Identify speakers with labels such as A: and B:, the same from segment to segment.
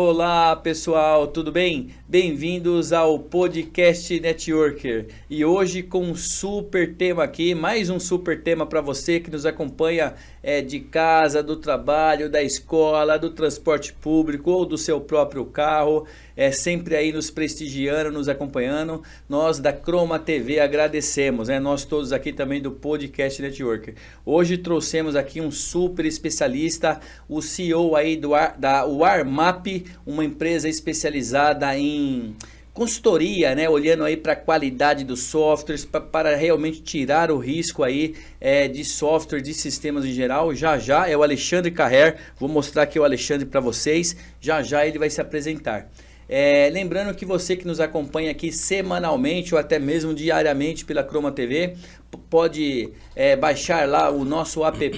A: Olá pessoal, tudo bem? Bem-vindos ao Podcast Networker e hoje com um super tema aqui, mais um super tema para você que nos acompanha de casa, do trabalho, da escola, do transporte público ou do seu próprio carro, sempre aí nos prestigiando, nos acompanhando. Nós da Croma TV agradecemos, nós todos aqui também do Podcast Networker. Hoje trouxemos aqui um super especialista, o CEO aí da Warmap, uma empresa especializada em consultoria, olhando aí para a qualidade dos softwares, para realmente tirar o risco aí de software, de sistemas em geral. Já é o Alexandre Carrer, vou mostrar aqui o Alexandre para vocês, já ele vai se apresentar. Lembrando que você que nos acompanha aqui semanalmente ou até mesmo diariamente pela Croma TV, pode baixar lá o nosso app,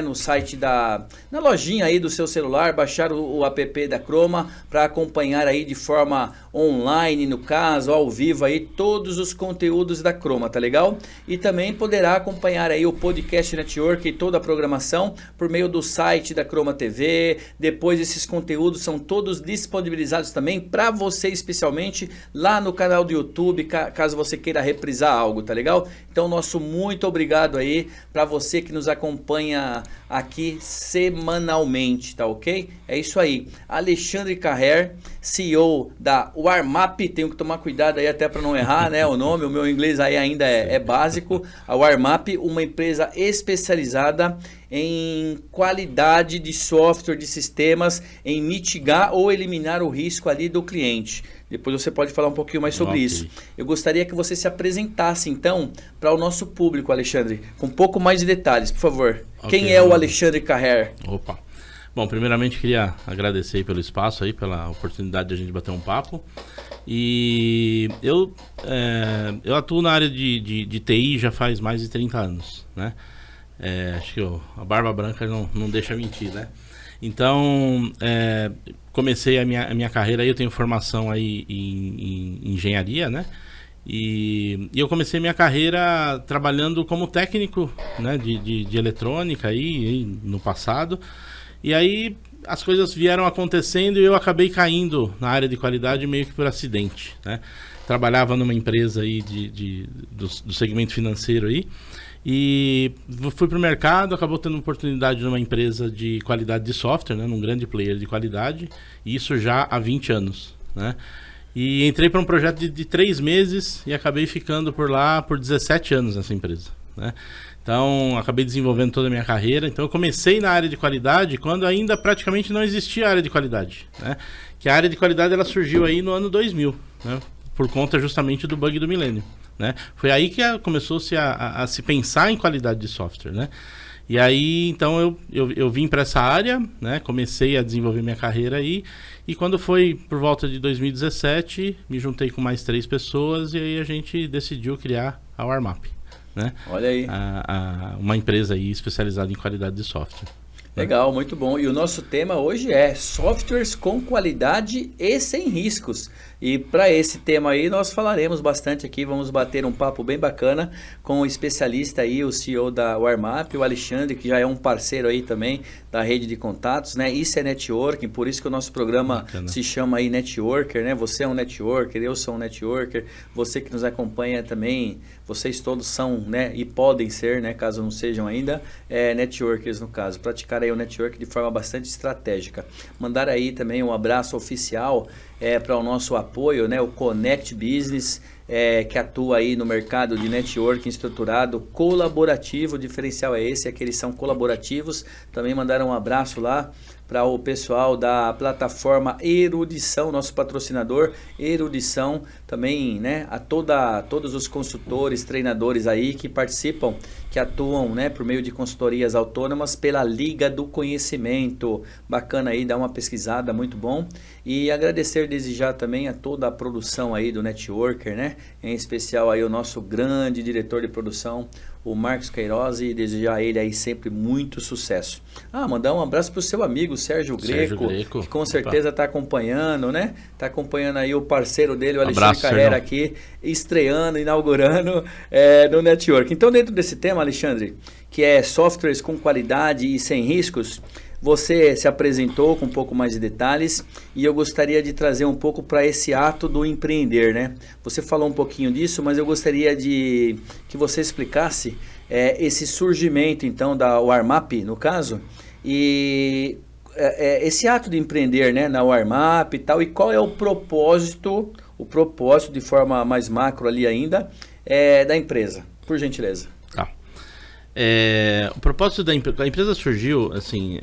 A: no site na lojinha aí do seu celular, baixar o app da Croma para acompanhar aí de forma online, no caso, ao vivo aí, todos os conteúdos da Croma, tá legal? E também poderá acompanhar aí o Podcast Network e toda a programação por meio do site da Croma TV. Depois esses conteúdos são todos disponibilizados também para você especialmente lá no canal do YouTube, caso você queira reprisar algo, tá legal? Então nosso muito obrigado aí para você que nos acompanha aqui semanalmente, tá ok? É isso aí. Alexandre Carrer, CEO da Warmap, tenho que tomar cuidado aí até para não errar, o nome, o meu inglês aí ainda é básico. A Warmap, uma empresa especializada em qualidade de software, de sistemas, em mitigar ou eliminar o risco ali do cliente. Depois você pode falar um pouquinho mais sobre isso. Eu gostaria que você se apresentasse então para o nosso público, Alexandre, com um pouco mais de detalhes, por favor. Quem é o Alexandre Carrer?
B: Opa! Bom, primeiramente queria agradecer aí pelo espaço, aí, pela oportunidade de a gente bater um papo. E eu atuo na área de TI já faz mais de 30 anos, acho que a barba branca não deixa mentir, Então, comecei a minha carreira aí, eu tenho formação aí em engenharia, E eu comecei minha carreira trabalhando como técnico, de eletrônica aí no passado. E aí as coisas vieram acontecendo e eu acabei caindo na área de qualidade meio que por acidente, Trabalhava numa empresa aí do segmento financeiro aí. E fui para o mercado, acabou tendo oportunidade numa empresa de qualidade de software, num grande player de qualidade, e isso já há 20 anos, E entrei para um projeto de 3 meses e acabei ficando por lá por 17 anos nessa empresa, Então, acabei desenvolvendo toda a minha carreira. Então, eu comecei na área de qualidade quando ainda praticamente não existia área de qualidade, Que a área de qualidade ela surgiu aí no ano 2000, por conta justamente do bug do milênio. Foi aí que começou-se a se pensar em qualidade de software, E aí, então, eu vim para essa área, comecei a desenvolver minha carreira aí, e quando foi por volta de 2017, me juntei com mais 3 pessoas, e aí a gente decidiu criar a Warmap,
A: Olha aí.
B: Uma empresa aí especializada em qualidade de software.
A: Legal, muito bom. E o nosso tema hoje é softwares com qualidade e sem riscos. E para esse tema aí nós falaremos bastante aqui, vamos bater um papo bem bacana com o especialista aí, o CEO da Warmap, o Alexandre, que já é um parceiro aí também da rede de contatos, Isso é networking, por isso que o nosso programa se chama aí Networker, Você é um networker, eu sou um networker, você que nos acompanha também, vocês todos são, e podem ser, caso não sejam ainda, networkers no caso, praticar aí o network de forma bastante estratégica. Mandar aí também um abraço oficial para o nosso apoio, o Connect Business, que atua aí no mercado de networking estruturado, colaborativo. O diferencial é esse, que eles são colaborativos. Também mandaram um abraço lá para o pessoal da plataforma Erudição, nosso patrocinador Erudição, também a todos os consultores, treinadores aí que participam, que atuam por meio de consultorias autônomas pela Liga do Conhecimento. Bacana aí, dá uma pesquisada, muito bom. E agradecer desde já também a toda a produção aí do Networker, em especial aí o nosso grande diretor de produção, o Marcos Queiroz, e desejar a ele aí sempre muito sucesso. Mandar um abraço pro seu amigo Sérgio Greco, que com certeza está acompanhando, Está acompanhando aí o parceiro dele, o Alexandre Carrer, aqui, estreando, inaugurando no Network. Então, dentro desse tema, Alexandre, que é softwares com qualidade e sem riscos, Você se apresentou com um pouco mais de detalhes e eu gostaria de trazer um pouco para esse ato do empreender, né? Você falou um pouquinho disso, mas eu gostaria de que você explicasse esse surgimento, então, da Warmap, no caso, e esse ato de empreender, né, na Warmap e tal, e qual é o propósito de forma mais macro ali ainda, da empresa, por gentileza.
B: Tá. O propósito da empresa, a empresa surgiu, assim,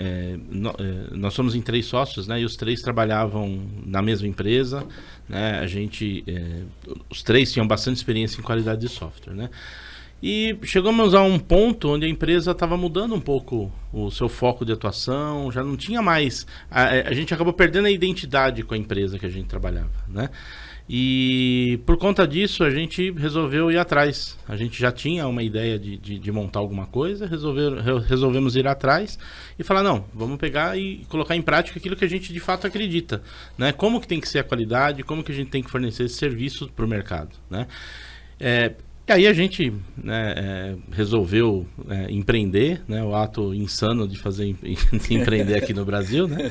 B: nós somos em 3 sócios, né, e os 3 trabalhavam na mesma empresa, né, os 3 tinham bastante experiência em qualidade de software, né. E chegamos a um ponto onde a empresa estava mudando um pouco o seu foco de atuação, já não tinha mais... A gente acabou perdendo a identidade com a empresa que a gente trabalhava, né? E por conta disso a gente resolveu ir atrás. A gente já tinha uma ideia de montar alguma coisa, resolvemos ir atrás e falar, não, vamos pegar e colocar em prática aquilo que a gente de fato acredita, né? Como que tem que ser a qualidade, como que a gente tem que fornecer esse serviço para o mercado, né? E aí a gente, né, resolveu empreender, né, o ato insano de empreender aqui no Brasil, né?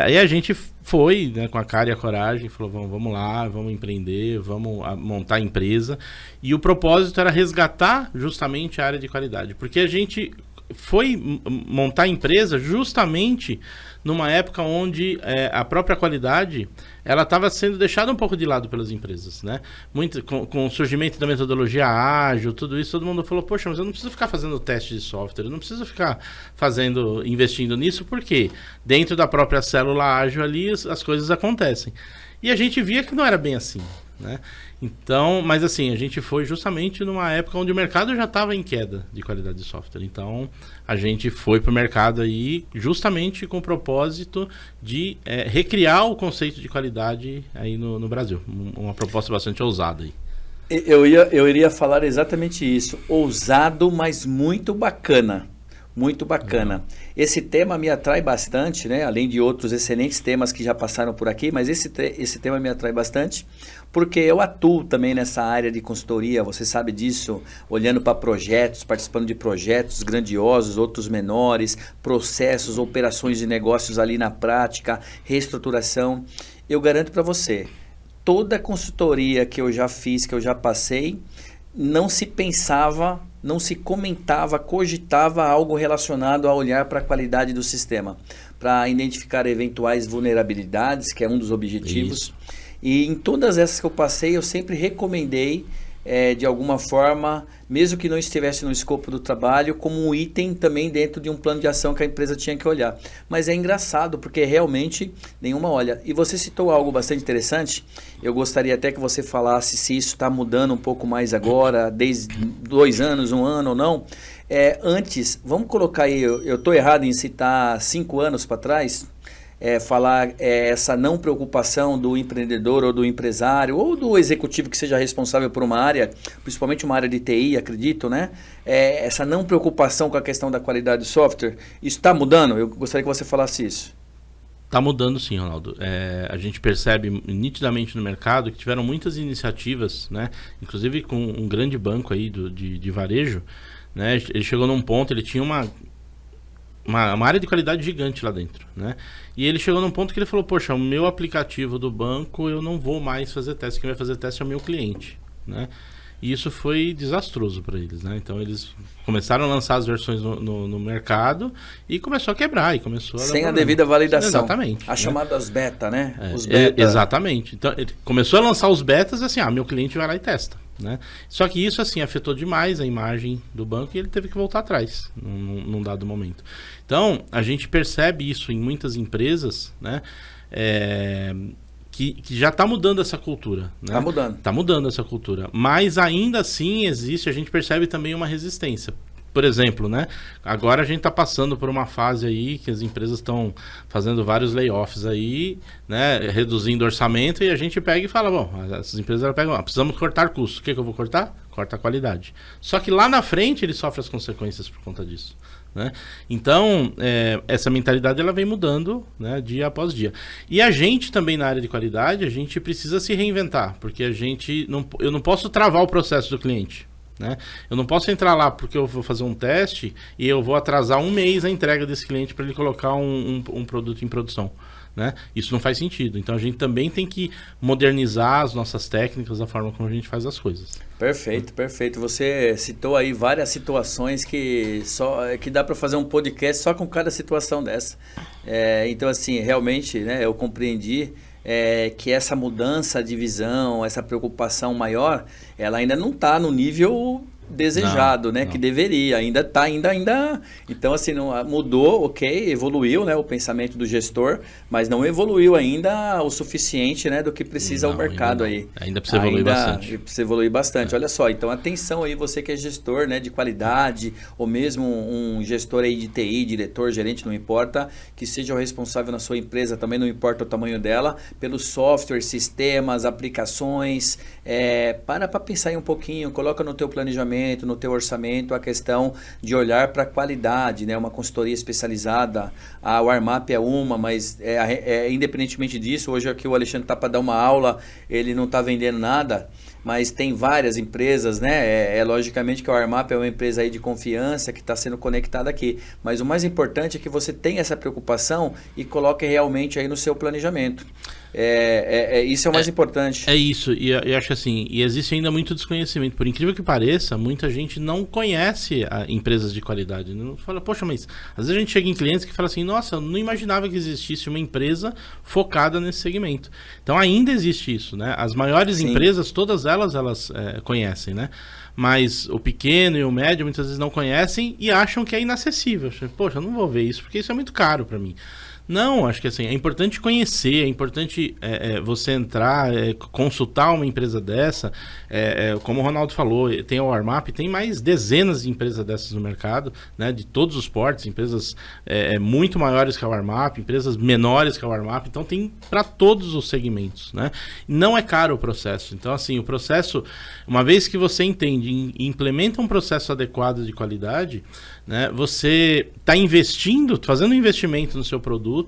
B: Aí a gente foi, né, com a cara e a coragem, falou, vamos lá, vamos empreender, vamos montar a empresa. E o propósito era resgatar justamente a área de qualidade, porque a gente foi montar a empresa justamente numa época onde a própria qualidade ela estava sendo deixada um pouco de lado pelas empresas, né? Com o surgimento da metodologia ágil, tudo isso, todo mundo falou, poxa, mas eu não preciso ficar fazendo teste de software, eu não preciso ficar investindo nisso, porque dentro da própria célula ágil ali as coisas acontecem. E a gente via que não era bem assim, né? Então, mas assim, a gente foi justamente numa época onde o mercado já estava em queda de qualidade de software. Então, a gente foi para o mercado aí justamente com o propósito de recriar o conceito de qualidade aí no Brasil. Uma proposta bastante ousada aí.
A: Eu iria falar exatamente isso. Ousado, mas muito bacana. Muito bacana. Esse tema me atrai bastante, né? Além de outros excelentes temas que já passaram por aqui, mas esse tema me atrai bastante, porque eu atuo também nessa área de consultoria, você sabe disso, olhando para projetos, participando de projetos grandiosos, outros menores, processos, operações de negócios ali na prática, reestruturação. Eu garanto para você, toda consultoria que eu já fiz, que eu já passei, não se pensava, não se comentava, cogitava algo relacionado a olhar para a qualidade do sistema, para identificar eventuais vulnerabilidades, que é um dos objetivos. Isso. E em todas essas que eu passei, eu sempre recomendei, de alguma forma, mesmo que não estivesse no escopo do trabalho, como um item também dentro de um plano de ação que a empresa tinha que olhar. Mas é engraçado, porque realmente nenhuma olha. E você citou algo bastante interessante, eu gostaria até que você falasse se isso está mudando um pouco mais agora, desde 2 anos, 1 ano ou não. Antes, vamos colocar aí, eu estou errado em citar 5 anos para trás, falar essa não preocupação do empreendedor ou do empresário ou do executivo que seja responsável por uma área, principalmente uma área de TI, acredito, né? Essa não preocupação com a questão da qualidade do software, isso está mudando? Eu gostaria que você falasse isso.
B: Está mudando sim, Ronaldo. A gente percebe nitidamente no mercado que tiveram muitas iniciativas, né? Inclusive com um grande banco aí de varejo, né? Ele chegou num ponto, ele tinha uma área de qualidade gigante lá dentro, né? E ele chegou num ponto que ele falou, poxa, o meu aplicativo do banco eu não vou mais fazer teste, quem vai fazer teste é o meu cliente, né? E isso foi desastroso para eles, né? Então eles começaram a lançar as versões no mercado e começou a quebrar, e começou a
A: sem a devida validação.
B: Exatamente.
A: As chamadas beta, né?
B: Os beta. Exatamente. Então ele começou a lançar os betas assim, meu cliente vai lá e testa, né? Só que isso assim afetou demais a imagem do banco e ele teve que voltar atrás num dado momento. Então a gente percebe isso em muitas empresas, né? Que já está mudando essa cultura, né? Está mudando essa cultura, mas ainda assim existe, a gente percebe também uma resistência. Por exemplo, né? Agora a gente está passando por uma fase aí que as empresas estão fazendo vários layoffs aí, né? Reduzindo orçamento, e a gente pega e fala, bom, essas empresas pegam, precisamos cortar custos. O que eu vou cortar? Corta a qualidade. Só que lá na frente ele sofre as consequências por conta disso, né? Então, essa mentalidade ela vem mudando, né, dia após dia. E a gente também na área de qualidade, a gente precisa se reinventar, porque eu não posso travar o processo do cliente, né? Eu não posso entrar lá porque eu vou fazer um teste e eu vou atrasar um mês a entrega desse cliente para ele colocar um produto em produção, né? Isso não faz sentido. Então a gente também tem que modernizar as nossas técnicas, a forma como a gente faz as coisas.
A: Perfeito, perfeito. Você citou aí várias situações que dá para fazer um podcast só com cada situação dessa. Então, assim, realmente, né, eu compreendi que essa mudança de visão, essa preocupação maior, ela ainda não está no nível desejado, né? Não. Que deveria, ainda está, ainda. Então, assim, não, mudou, ok, evoluiu, né, o pensamento do gestor, mas não evoluiu ainda o suficiente, né, do que precisa o mercado aí.
B: Ainda precisa evoluir bastante.
A: Precisa evoluir bastante. Olha só, então atenção aí, você que é gestor, né, de qualidade, ou mesmo um gestor aí de TI, diretor, gerente, não importa, que seja o responsável na sua empresa, também não importa o tamanho dela, pelos softwares, sistemas, aplicações, para pensar aí um pouquinho, coloca no teu planejamento, no teu orçamento, a questão de olhar para a qualidade, né? Uma consultoria especializada, o Armap é uma, mas independentemente disso, hoje aqui o Alexandre está para dar uma aula, ele não está vendendo nada, mas tem várias empresas, né? Logicamente que o Armap é uma empresa aí de confiança que está sendo conectada aqui, mas o mais importante é que você tenha essa preocupação e coloque realmente aí no seu planejamento. Isso é o mais importante.
B: É isso, e eu acho assim, e existe ainda muito desconhecimento. Por incrível que pareça, muita gente não conhece empresas de qualidade. Não fala, poxa, mas às vezes a gente chega em clientes que fala assim, nossa, eu não imaginava que existisse uma empresa focada nesse segmento. Então ainda existe isso, né? As maiores empresas, todas elas conhecem, né? Mas o pequeno e o médio muitas vezes não conhecem e acham que é inacessível. Poxa, eu não vou ver isso porque isso é muito caro para mim. Não, acho que assim, é importante conhecer, é importante você entrar, consultar uma empresa dessa, como o Ronaldo falou, tem a Armap, tem mais dezenas de empresas dessas no mercado, né, de todos os portes, empresas muito maiores que a Armap, empresas menores que a Armap, então tem para todos os segmentos, né? Não é caro o processo, então assim, o processo, uma vez que você entende e implementa um processo adequado de qualidade, né, você está investindo, fazendo um investimento no seu produto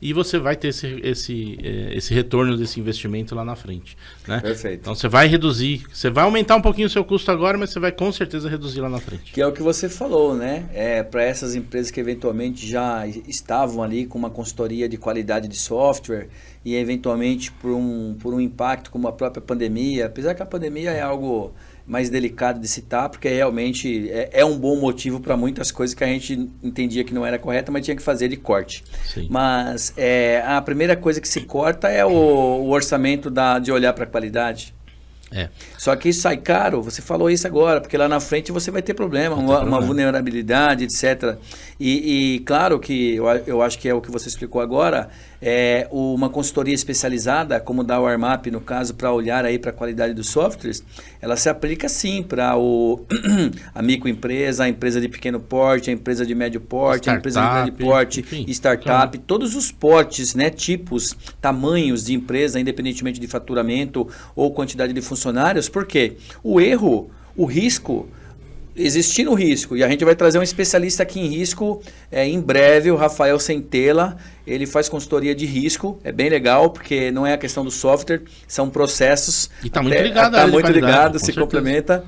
B: e você vai ter esse retorno desse investimento lá na frente, né?
A: Perfeito.
B: Então você vai reduzir, você vai aumentar um pouquinho o seu custo agora, mas você vai com certeza reduzir lá na frente.
A: Que é o que você falou, né? Para essas empresas que eventualmente já estavam ali com uma consultoria de qualidade de software e eventualmente por um impacto como a própria pandemia, apesar que a pandemia é algo mais delicado de citar, porque realmente é um bom motivo para muitas coisas que a gente entendia que não era correta, mas tinha que fazer de corte.
B: Sim.
A: Mas a primeira coisa que se corta é o orçamento de olhar para a qualidade. Só que isso sai caro, você falou isso agora, porque lá na frente você vai ter problema, uma vulnerabilidade, etc. E claro que eu acho que é o que você explicou agora, uma consultoria especializada, como da Armap, no caso, para olhar aí para a qualidade dos softwares, ela se aplica sim para a microempresa, a empresa de pequeno porte, a empresa de médio porte, a empresa de grande porte, enfim, startup, todos os portes, né, tipos, tamanhos de empresa, independentemente de faturamento ou quantidade de funcionários, porque o risco, existindo risco, e a gente vai trazer um especialista aqui em risco em breve, o Rafael Centella, ele faz consultoria de risco, é bem legal, porque não é a questão do software, são processos.
B: E está muito ligado, tá muito ligado,
A: se complementa.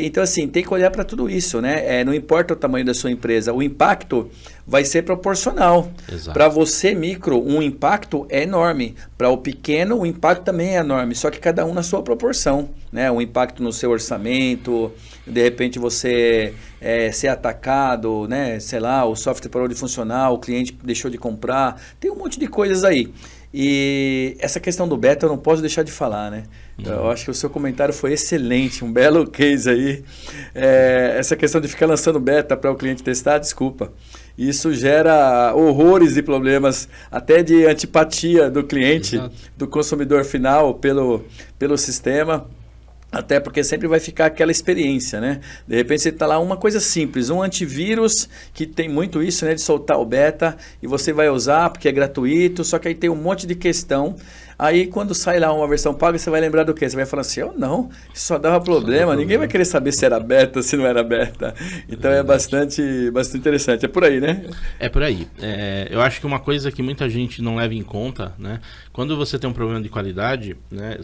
A: Então, assim, tem que olhar para tudo isso, né? Não importa o tamanho da sua empresa, o impacto vai ser proporcional. Para você, micro, um impacto é enorme. Para o pequeno, o impacto também é enorme, só que cada um na sua proporção, né? Um impacto no seu orçamento, de repente você ser atacado, né? Sei lá, o software parou de funcionar, o cliente deixou de comprar, tem um monte de coisas aí. E essa questão do beta eu não posso deixar de falar, né? Eu acho que o seu comentário foi excelente, um belo case aí. Essa questão de ficar lançando beta para o cliente testar, desculpa. Isso gera horrores de problemas, até de antipatia do cliente, do consumidor final pelo sistema. Até porque sempre vai ficar aquela experiência, né? De repente você está lá, uma coisa simples, um antivírus, que tem muito isso, né? De soltar o beta, e você vai usar porque é gratuito, só que aí tem um monte de questão. Aí quando sai lá uma versão paga, você vai lembrar do quê? Você vai falar assim, não, isso só dava problema, ninguém vai querer saber se era beta, se não era beta. Então é bastante interessante. É por aí, né?
B: É por aí. Eu acho que uma coisa que muita gente não leva em conta, né? Quando você tem um problema de qualidade, né?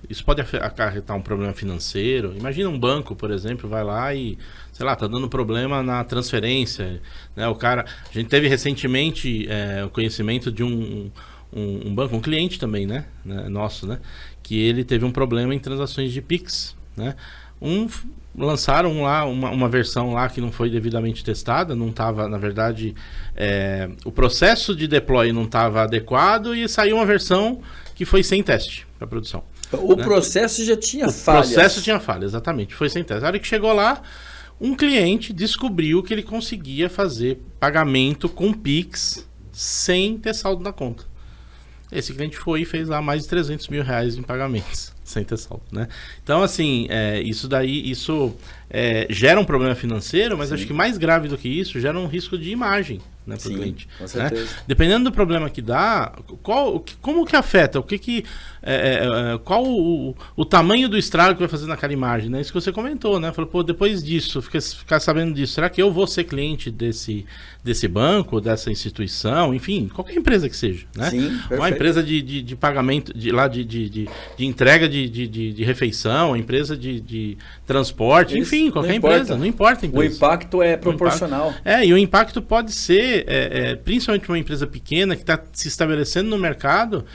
B: Isso pode acarretar um problema financeiro. Imagina um banco, por exemplo, vai lá e, sei lá, tá dando problema na transferência, né? A gente teve recentemente o conhecimento de um banco, um cliente também, né? Nosso, né? Que ele teve um problema em transações de Pix, né? Lançaram lá uma versão lá que não foi devidamente testada, não estava, na verdade, o processo de deploy não estava adequado e saiu uma versão que foi sem teste para produção.
A: O processo já tinha falhas.
B: O processo tinha falha, exatamente, foi sem teste. Na hora que chegou lá, um cliente descobriu que ele conseguia fazer pagamento com Pix sem ter saldo na conta. Esse cliente foi e fez lá mais de 300 mil reais em pagamentos, sem ter saldo, né? Então, assim, isso gera um problema financeiro, mas acho que mais grave do que isso, gera um risco de imagem, né, para o cliente.
A: Com certeza.
B: Né? Dependendo do problema que dá, como que afeta? Qual o tamanho do estrago que vai fazer naquela imagem? Né? Isso que você comentou, né? Falou, depois disso, ficar sabendo disso, será que eu vou ser cliente desse banco, dessa instituição, enfim, qualquer empresa que seja, né?
A: Sim,
B: uma empresa de pagamento, de entrega de refeição, empresa de transporte, enfim, qualquer empresa, não importa a empresa.
A: O impacto é proporcional.
B: E o impacto pode ser, principalmente uma empresa pequena que está se estabelecendo no mercado,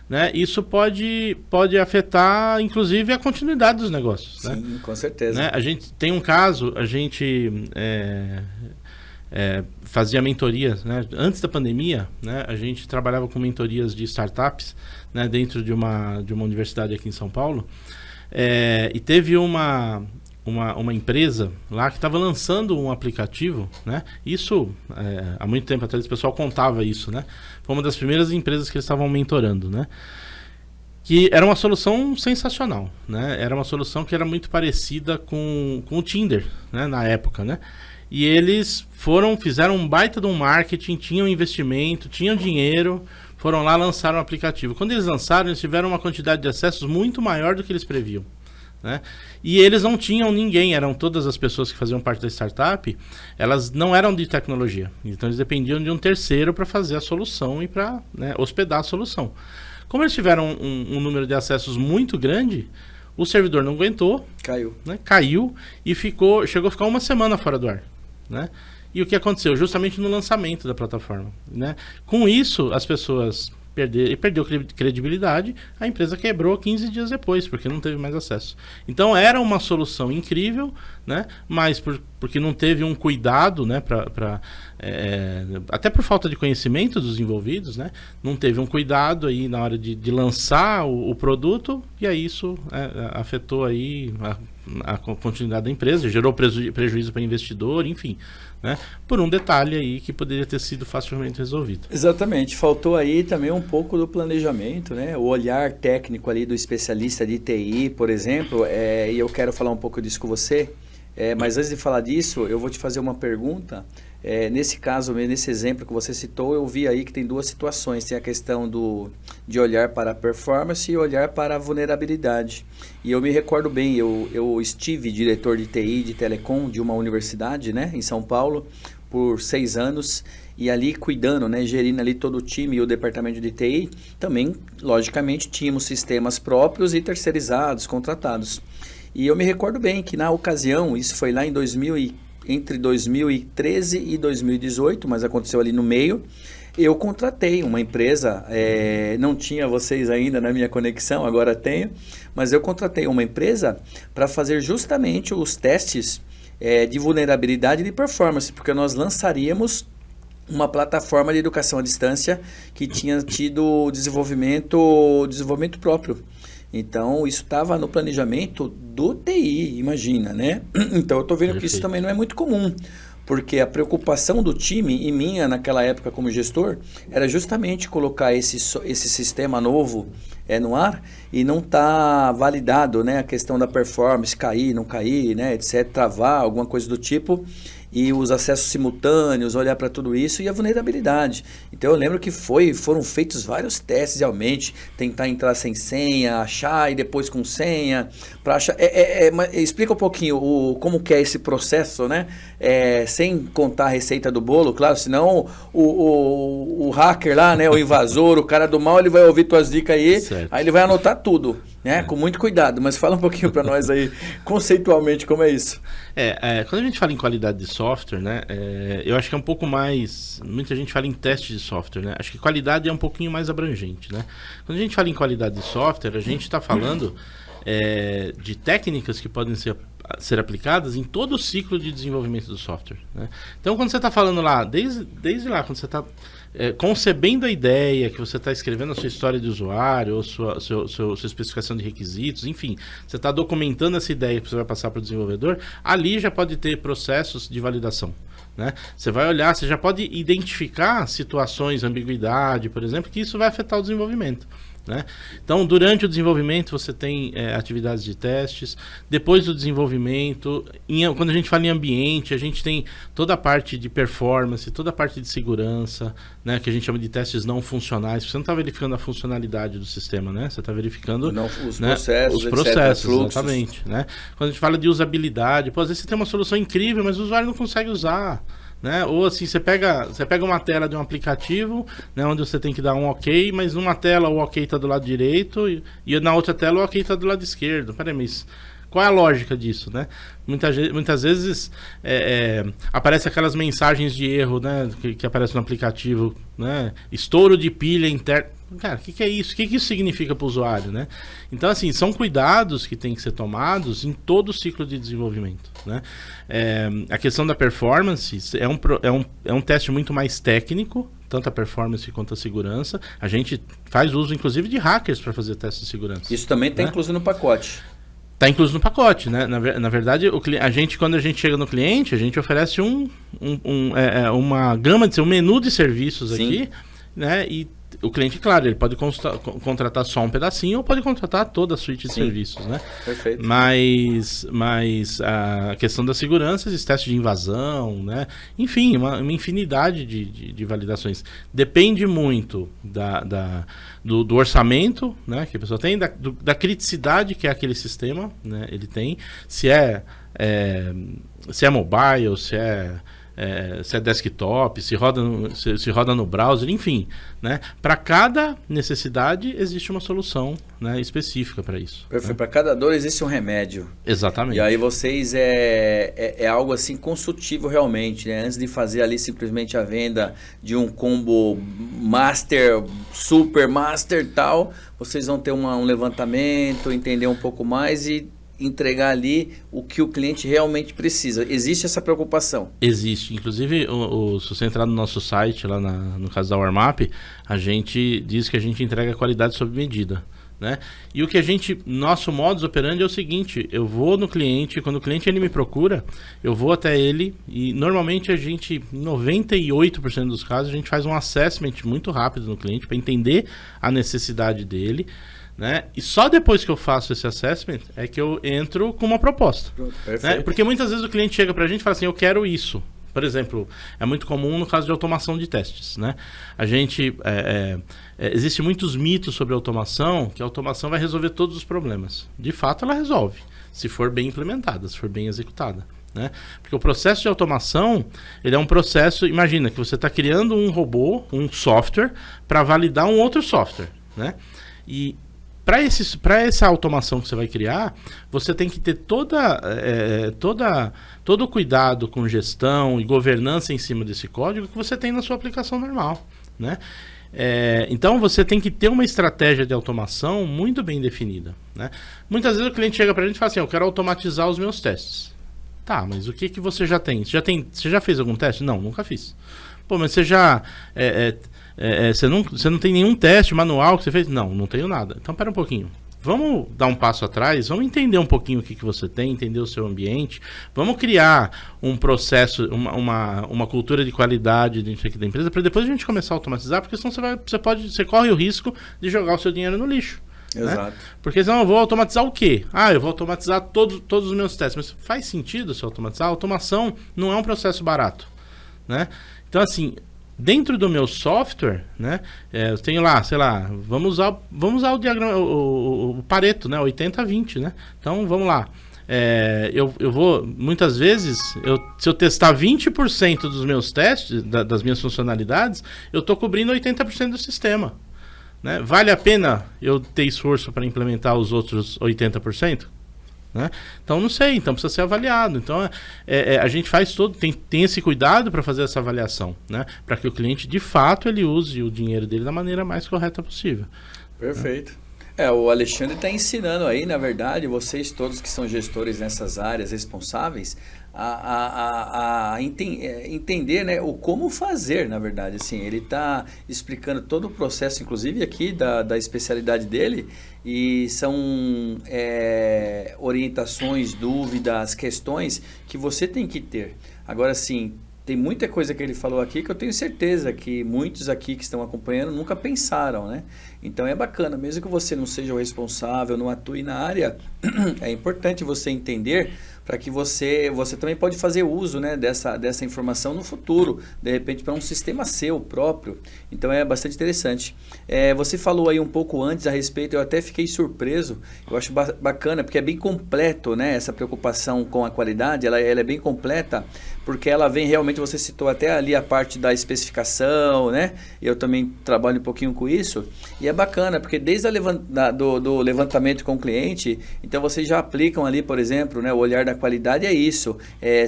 B: né? Isso pode afetar, inclusive, a continuidade dos negócios.
A: Sim, né? Com certeza.
B: Né? A gente tem um caso, a gente fazia mentorias, né? Antes da pandemia, né? A gente trabalhava com mentorias de startups, né? Dentro de uma universidade aqui em São Paulo, e teve uma empresa lá que estava lançando um aplicativo, né? Isso, há muito tempo atrás, o pessoal contava isso, né? Foi uma das primeiras empresas que eles estavam mentorando, né? Que era uma solução sensacional, né? Era uma solução que era muito parecida com o Tinder, né? Na época, né? E eles fizeram um baita de um marketing, tinham investimento, tinham dinheiro, foram lá, lançaram o aplicativo. Quando eles lançaram, eles tiveram uma quantidade de acessos muito maior do que eles previam, né? E eles não tinham ninguém, eram todas as pessoas que faziam parte da startup, elas não eram de tecnologia, então eles dependiam de um terceiro para fazer a solução e para, né, hospedar a solução. Como eles tiveram um número de acessos muito grande, o servidor não aguentou, caiu e chegou a ficar uma semana fora do ar, né? E o que aconteceu? Justamente no lançamento da plataforma, né? Com isso, as pessoas perdeu credibilidade, a empresa quebrou 15 dias depois, porque não teve mais acesso. Então era uma solução incrível, né? Mas porque não teve um cuidado, né? Até por falta de conhecimento dos envolvidos, né? Não teve um cuidado aí na hora de lançar o produto, e aí isso afetou aí a continuidade da empresa, gerou prejuízo para investidor, enfim, né? Por um detalhe aí que poderia ter sido facilmente resolvido.
A: Exatamente, faltou aí também um pouco do planejamento, né? O olhar técnico ali do especialista de TI, por exemplo, e eu quero falar um pouco disso com você, mas antes de falar disso, eu vou te fazer uma pergunta. Nesse caso, nesse exemplo que você citou, eu vi aí que tem duas situações. Tem a questão de olhar para a performance e olhar para a vulnerabilidade. E eu me recordo bem, eu estive diretor de TI, de telecom, de uma universidade, né, em São Paulo, por 6 anos, e ali cuidando, né, gerindo ali todo o time e o departamento de TI, também, logicamente, tínhamos sistemas próprios e terceirizados, contratados. E eu me recordo bem que na ocasião, isso foi lá entre 2013 e 2018, mas aconteceu ali no meio, eu contratei uma empresa, não tinha vocês ainda na minha conexão, agora tenho, mas eu contratei uma empresa para fazer justamente os testes de vulnerabilidade e de performance, porque nós lançaríamos uma plataforma de educação à distância que tinha tido desenvolvimento próprio. Então, isso estava no planejamento do TI, imagina, né? Então, eu estou vendo que isso também não é muito comum, porque a preocupação do time e minha naquela época como gestor era justamente colocar esse sistema novo no ar e não está validado, né, a questão da performance, cair, não cair, né, etc, travar, alguma coisa do tipo, e os acessos simultâneos, olhar para tudo isso e a vulnerabilidade. Então eu lembro que foram feitos vários testes realmente, tentar entrar sem senha, achar e depois com senha, para achar. Explica um pouquinho como que é esse processo, né? Sem contar a receita do bolo, claro, senão o hacker lá, né, o invasor, o cara do mal, ele vai ouvir tuas dicas aí, certo. Aí ele vai anotar tudo, né? Com muito cuidado, mas fala um pouquinho para nós aí, conceitualmente, como é isso.
B: Quando a gente fala em qualidade de software, né, eu acho que é um pouco mais... Muita gente fala em teste de software, né? Acho que qualidade é um pouquinho mais abrangente, né? Quando a gente fala em qualidade de software, a gente está falando de técnicas que podem ser aplicadas em todo o ciclo de desenvolvimento do software, né? Então, quando você está falando lá, desde lá, quando você está concebendo a ideia, que você está escrevendo a sua história de usuário, ou sua especificação de requisitos, enfim, você está documentando essa ideia que você vai passar para o desenvolvedor, ali já pode ter processos de validação, né? Você vai olhar, você já pode identificar situações, ambiguidade, por exemplo, que isso vai afetar o desenvolvimento, né? Então, durante o desenvolvimento você tem atividades de testes. Depois do desenvolvimento, quando a gente fala em ambiente, a gente tem toda a parte de performance, toda a parte de segurança, né, que a gente chama de testes não funcionais. Você não está verificando a funcionalidade do sistema, né? Você está verificando
A: os
B: né,
A: processos,
B: os processos,
A: etc,
B: exatamente, né? Quando a gente fala de usabilidade, às vezes você tem uma solução incrível, mas o usuário não consegue usar, né? Ou assim, você pega uma tela de um aplicativo, né, onde você tem que dar um ok, mas numa tela o ok está do lado direito e na outra tela o ok está do lado esquerdo. Peraí, mas qual é a lógica disso, né? Muitas vezes aparecem aquelas mensagens de erro, né, que aparecem no aplicativo, né? Estouro de pilha interna. Cara, o que é isso? O que isso significa para o usuário, né? Então, assim, são cuidados que têm que ser tomados em todo o ciclo de desenvolvimento, né? A questão da performance é um teste muito mais técnico, tanto a performance quanto a segurança. A gente faz uso, inclusive, de hackers para fazer teste de segurança.
A: Isso também está incluso no pacote.
B: Está incluso no pacote, né? Na verdade, quando a gente chega no cliente, a gente oferece uma gama um menu de serviços. Sim. Aqui, né? E o cliente, claro, ele pode contratar só um pedacinho ou pode contratar toda a suíte de serviços, né?
A: Perfeito.
B: Mas a questão da segurança, esses testes de invasão, né? Enfim, uma infinidade de validações. Depende muito do orçamento, né, que a pessoa tem, da criticidade que é aquele sistema, né, ele tem, se é mobile, se é desktop, se roda no browser, enfim, né? Para cada necessidade existe uma solução, né, específica para isso.
A: Perfeito.
B: Né?
A: Para cada dor existe um remédio.
B: Exatamente.
A: E aí vocês é algo assim consultivo realmente, né? Antes de fazer ali simplesmente a venda de um combo master, super master tal, vocês vão ter um levantamento, entender um pouco mais e entregar ali o que o cliente realmente precisa. Existe essa preocupação? Existe.
B: Inclusive, se você entrar no nosso site, lá no caso da Warmap, a gente diz que a gente entrega qualidade sob medida, né? E o que nosso modus operandi é o seguinte: eu vou no cliente, quando o cliente ele me procura, eu vou até ele e normalmente em 98% dos casos, a gente faz um assessment muito rápido no cliente para entender a necessidade dele, né? E só depois que eu faço esse assessment é que eu entro com uma proposta. Né? Porque muitas vezes o cliente chega pra gente e fala assim, eu quero isso. Por exemplo, é muito comum no caso de automação de testes, né? A gente... Existem muitos mitos sobre automação, que a automação vai resolver todos os problemas. De fato, ela resolve, se for bem implementada, se for bem executada. Né? Porque o processo de automação, ele é um processo... Imagina que você está criando um robô, um software, para validar um outro software, né? E para essa automação que você vai criar, você tem que ter todo o cuidado com gestão e governança em cima desse código que você tem na sua aplicação normal, né? Então você tem que ter uma estratégia de automação muito bem definida, né? Muitas vezes o cliente chega para a gente e fala assim, eu quero automatizar os meus testes. Tá, mas o que você já tem? Você já fez algum teste? Não, nunca fiz. Pô, mas você já... você não tem nenhum teste manual que você fez? Não, não tenho nada. Então, pera um pouquinho. Vamos dar um passo atrás, vamos entender um pouquinho o que você tem, entender o seu ambiente. Vamos criar um processo, uma cultura de qualidade dentro aqui da empresa, para depois a gente começar a automatizar, porque senão você corre o risco de jogar o seu dinheiro no lixo.
A: Exato.
B: Né? Porque senão eu vou automatizar o quê? Eu vou automatizar todos os meus testes. Mas faz sentido se automatizar? A automação não é um processo barato, né? Então, assim, dentro do meu software, né, eu tenho lá, sei lá, vamos usar o diagrama, o Pareto, né, 80-20, né? Então, vamos lá. Eu vou, muitas vezes, se eu testar 20% dos meus testes, das minhas funcionalidades, eu estou cobrindo 80% do sistema. Né? Vale a pena eu ter esforço para implementar os outros 80%? Né? Então não sei, então precisa ser avaliado. Então a gente faz tem esse cuidado para fazer essa avaliação, né? Para que o cliente de fato ele use o dinheiro dele da maneira mais correta possível.
A: Perfeito. O Alexandre está ensinando aí, na verdade, vocês todos que são gestores nessas áreas responsáveis, a entender, né, o como fazer, na verdade. Assim, ele está explicando todo o processo, inclusive aqui da especialidade dele, e são orientações, dúvidas, questões que você tem que ter. Agora, sim, tem muita coisa que ele falou aqui que eu tenho certeza que muitos aqui que estão acompanhando nunca pensaram, né? Então é bacana, mesmo que você não seja o responsável, não atue na área, é importante você entender para que você também pode fazer uso, né, dessa informação no futuro, de repente para um sistema seu próprio. Então é bastante interessante. Você falou aí um pouco antes a respeito, eu até fiquei surpreso, eu acho bacana, porque é bem completo, né, essa preocupação com a qualidade, ela é bem completa, porque ela vem realmente, você citou até ali a parte da especificação, né, eu também trabalho um pouquinho com isso, e é bacana, porque desde do levantamento com o cliente, então vocês já aplicam ali, por exemplo, né, o olhar da qualidade é isso,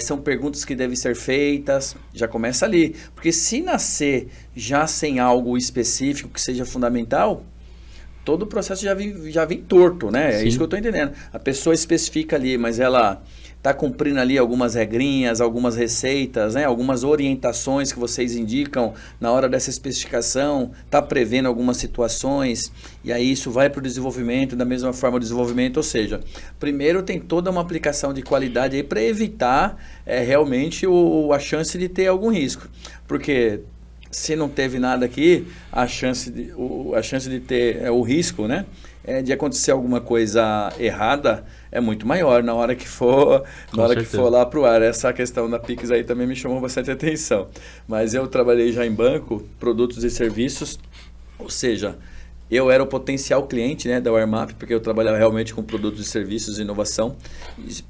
A: são perguntas que devem ser feitas, já começa ali, porque se nascer já sem algo específico que seja fundamental, todo o processo já vem torto, né? Sim. É isso que eu estou entendendo. A pessoa especifica ali, mas ela está cumprindo ali algumas regrinhas, algumas receitas, né? Algumas orientações que vocês indicam na hora dessa especificação, está prevendo algumas situações, e aí isso vai para o desenvolvimento, da mesma forma o desenvolvimento, ou seja, primeiro tem toda uma aplicação de qualidade aí para evitar realmente a chance de ter algum risco, porque se não teve nada aqui, a chance de ter o risco, né, de acontecer alguma coisa errada é muito maior na hora que for lá para o ar. Essa questão da Pix aí também me chamou bastante atenção. Mas eu trabalhei já em banco, produtos e serviços, ou seja, eu era o potencial cliente, né, da Warmap, porque eu trabalhava realmente com produtos e serviços e inovação,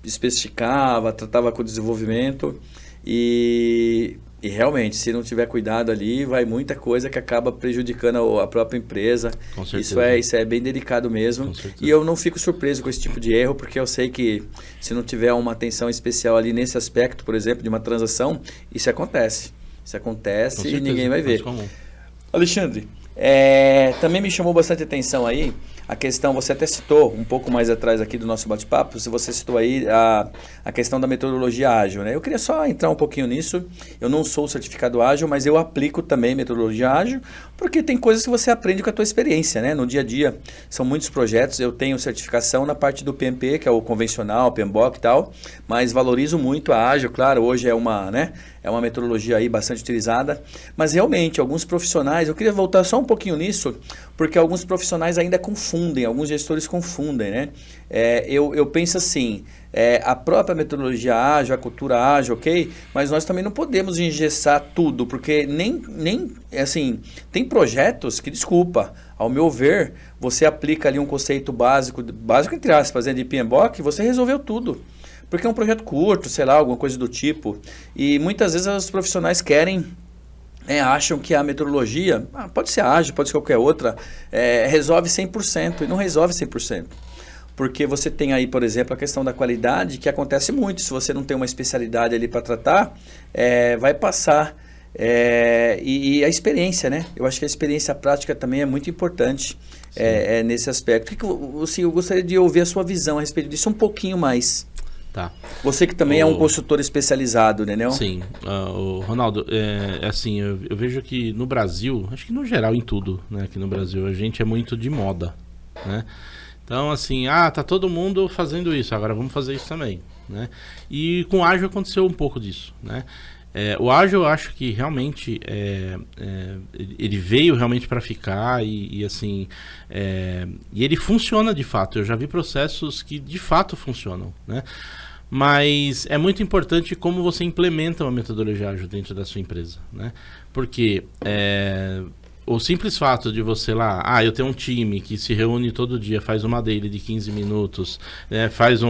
A: especificava, tratava com desenvolvimento e realmente, se não tiver cuidado ali, vai muita coisa que acaba prejudicando a própria empresa. Com certeza. Isso é bem delicado mesmo. Com certeza. E eu não fico surpreso com esse tipo de erro, porque eu sei que se não tiver uma atenção especial ali nesse aspecto, por exemplo, de uma transação, isso acontece. Isso acontece e ninguém vai ver. Alexandre, também me chamou bastante atenção aí a questão, você até citou um pouco mais atrás aqui do nosso bate-papo, você citou aí a questão da metodologia ágil, né? Eu queria só entrar um pouquinho nisso. Eu não sou certificado ágil, mas eu aplico também metodologia ágil, porque tem coisas que você aprende com a tua experiência, né? No dia a dia, são muitos projetos, eu tenho certificação na parte do PMP, que é o convencional, PMBOK e tal, mas valorizo muito a ágil, claro, hoje é uma metodologia aí bastante utilizada, mas realmente, alguns profissionais, eu queria voltar só um pouquinho nisso, porque alguns profissionais ainda confundem, alguns gestores confundem, né? Eu penso assim, a própria metodologia ágil, a cultura ágil, ok? Mas nós também não podemos engessar tudo, porque assim, tem projetos que, desculpa, ao meu ver, você aplica ali um conceito básico entre aspas, de PMBOK, você resolveu tudo. Porque é um projeto curto, sei lá, alguma coisa do tipo. E muitas vezes os profissionais acham que a metodologia, pode ser ágil, pode ser qualquer outra, resolve 100%, e não resolve 100%. Porque você tem aí, por exemplo, a questão da qualidade, que acontece muito. Se você não tem uma especialidade ali para tratar, vai passar. E a experiência, né? Eu acho que a experiência prática também é muito importante nesse aspecto. Eu gostaria de ouvir a sua visão a respeito disso um pouquinho mais.
B: Tá.
A: Você que também é um consultor especializado, né, não?
B: Sim. Ronaldo, assim, eu vejo que no Brasil, acho que no geral em tudo, né, aqui no Brasil, a gente é muito de moda, né? Então, assim, tá todo mundo fazendo isso, agora vamos fazer isso também, né? E com ágil aconteceu um pouco disso, né? O ágil, eu acho que realmente ele veio realmente para ficar e assim, e ele funciona de fato. Eu já vi processos que de fato funcionam, né? Mas é muito importante como você implementa uma metodologia ágil dentro da sua empresa, né? Porque o simples fato de você lá, eu tenho um time que se reúne todo dia, faz uma daily de 15 minutos, faz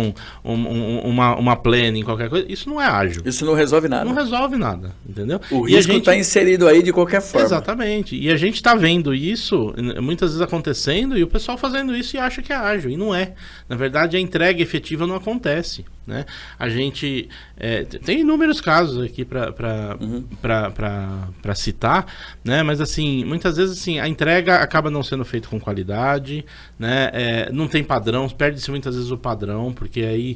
B: uma planning, qualquer coisa, isso não é ágil.
A: Isso não resolve nada.
B: Não resolve nada, entendeu?
A: O risco está inserido aí de qualquer forma.
B: Exatamente. E a gente está vendo isso, muitas vezes acontecendo, e o pessoal fazendo isso e acha que é ágil, e não é. Na verdade, a entrega efetiva não acontece, né? A gente tem inúmeros casos aqui para citar, né? Mas assim, muitas vezes assim, a entrega acaba não sendo feita com qualidade, né? Não tem padrão, perde-se muitas vezes o padrão, porque aí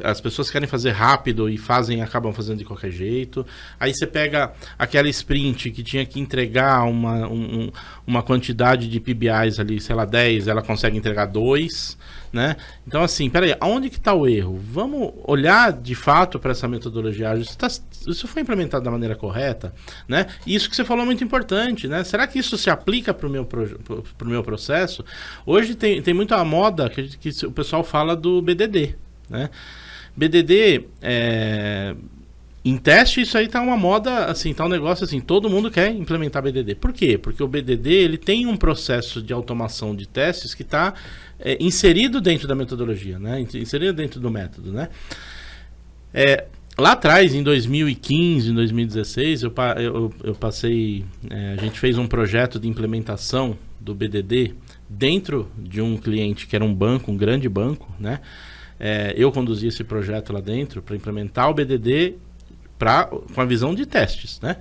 B: as pessoas querem fazer rápido e acabam fazendo de qualquer jeito. Aí você pega aquela sprint que tinha que entregar uma quantidade de PBIs ali, sei lá, 10, ela consegue entregar 2, né? Então assim, peraí, aonde que está o erro? Vamos olhar de fato para essa metodologia ágil. Isso foi implementado da maneira correta, né? E isso que você falou é muito importante, né? Será que isso se aplica para o meu processo? Hoje tem muito a moda que o pessoal fala do BDD, né? BDD em teste, isso aí tá uma moda, assim, tá um negócio assim, todo mundo quer implementar BDD. Por quê? Porque o BDD, ele tem um processo de automação de testes que está inserido dentro da metodologia, né? Inserido dentro do método, né? Lá atrás, em 2015, em 2016, eu passei... a gente fez um projeto de implementação do BDD dentro de um cliente que era um banco, um grande banco, né? Eu conduzi esse projeto lá dentro para implementar o BDD com a visão de testes, né?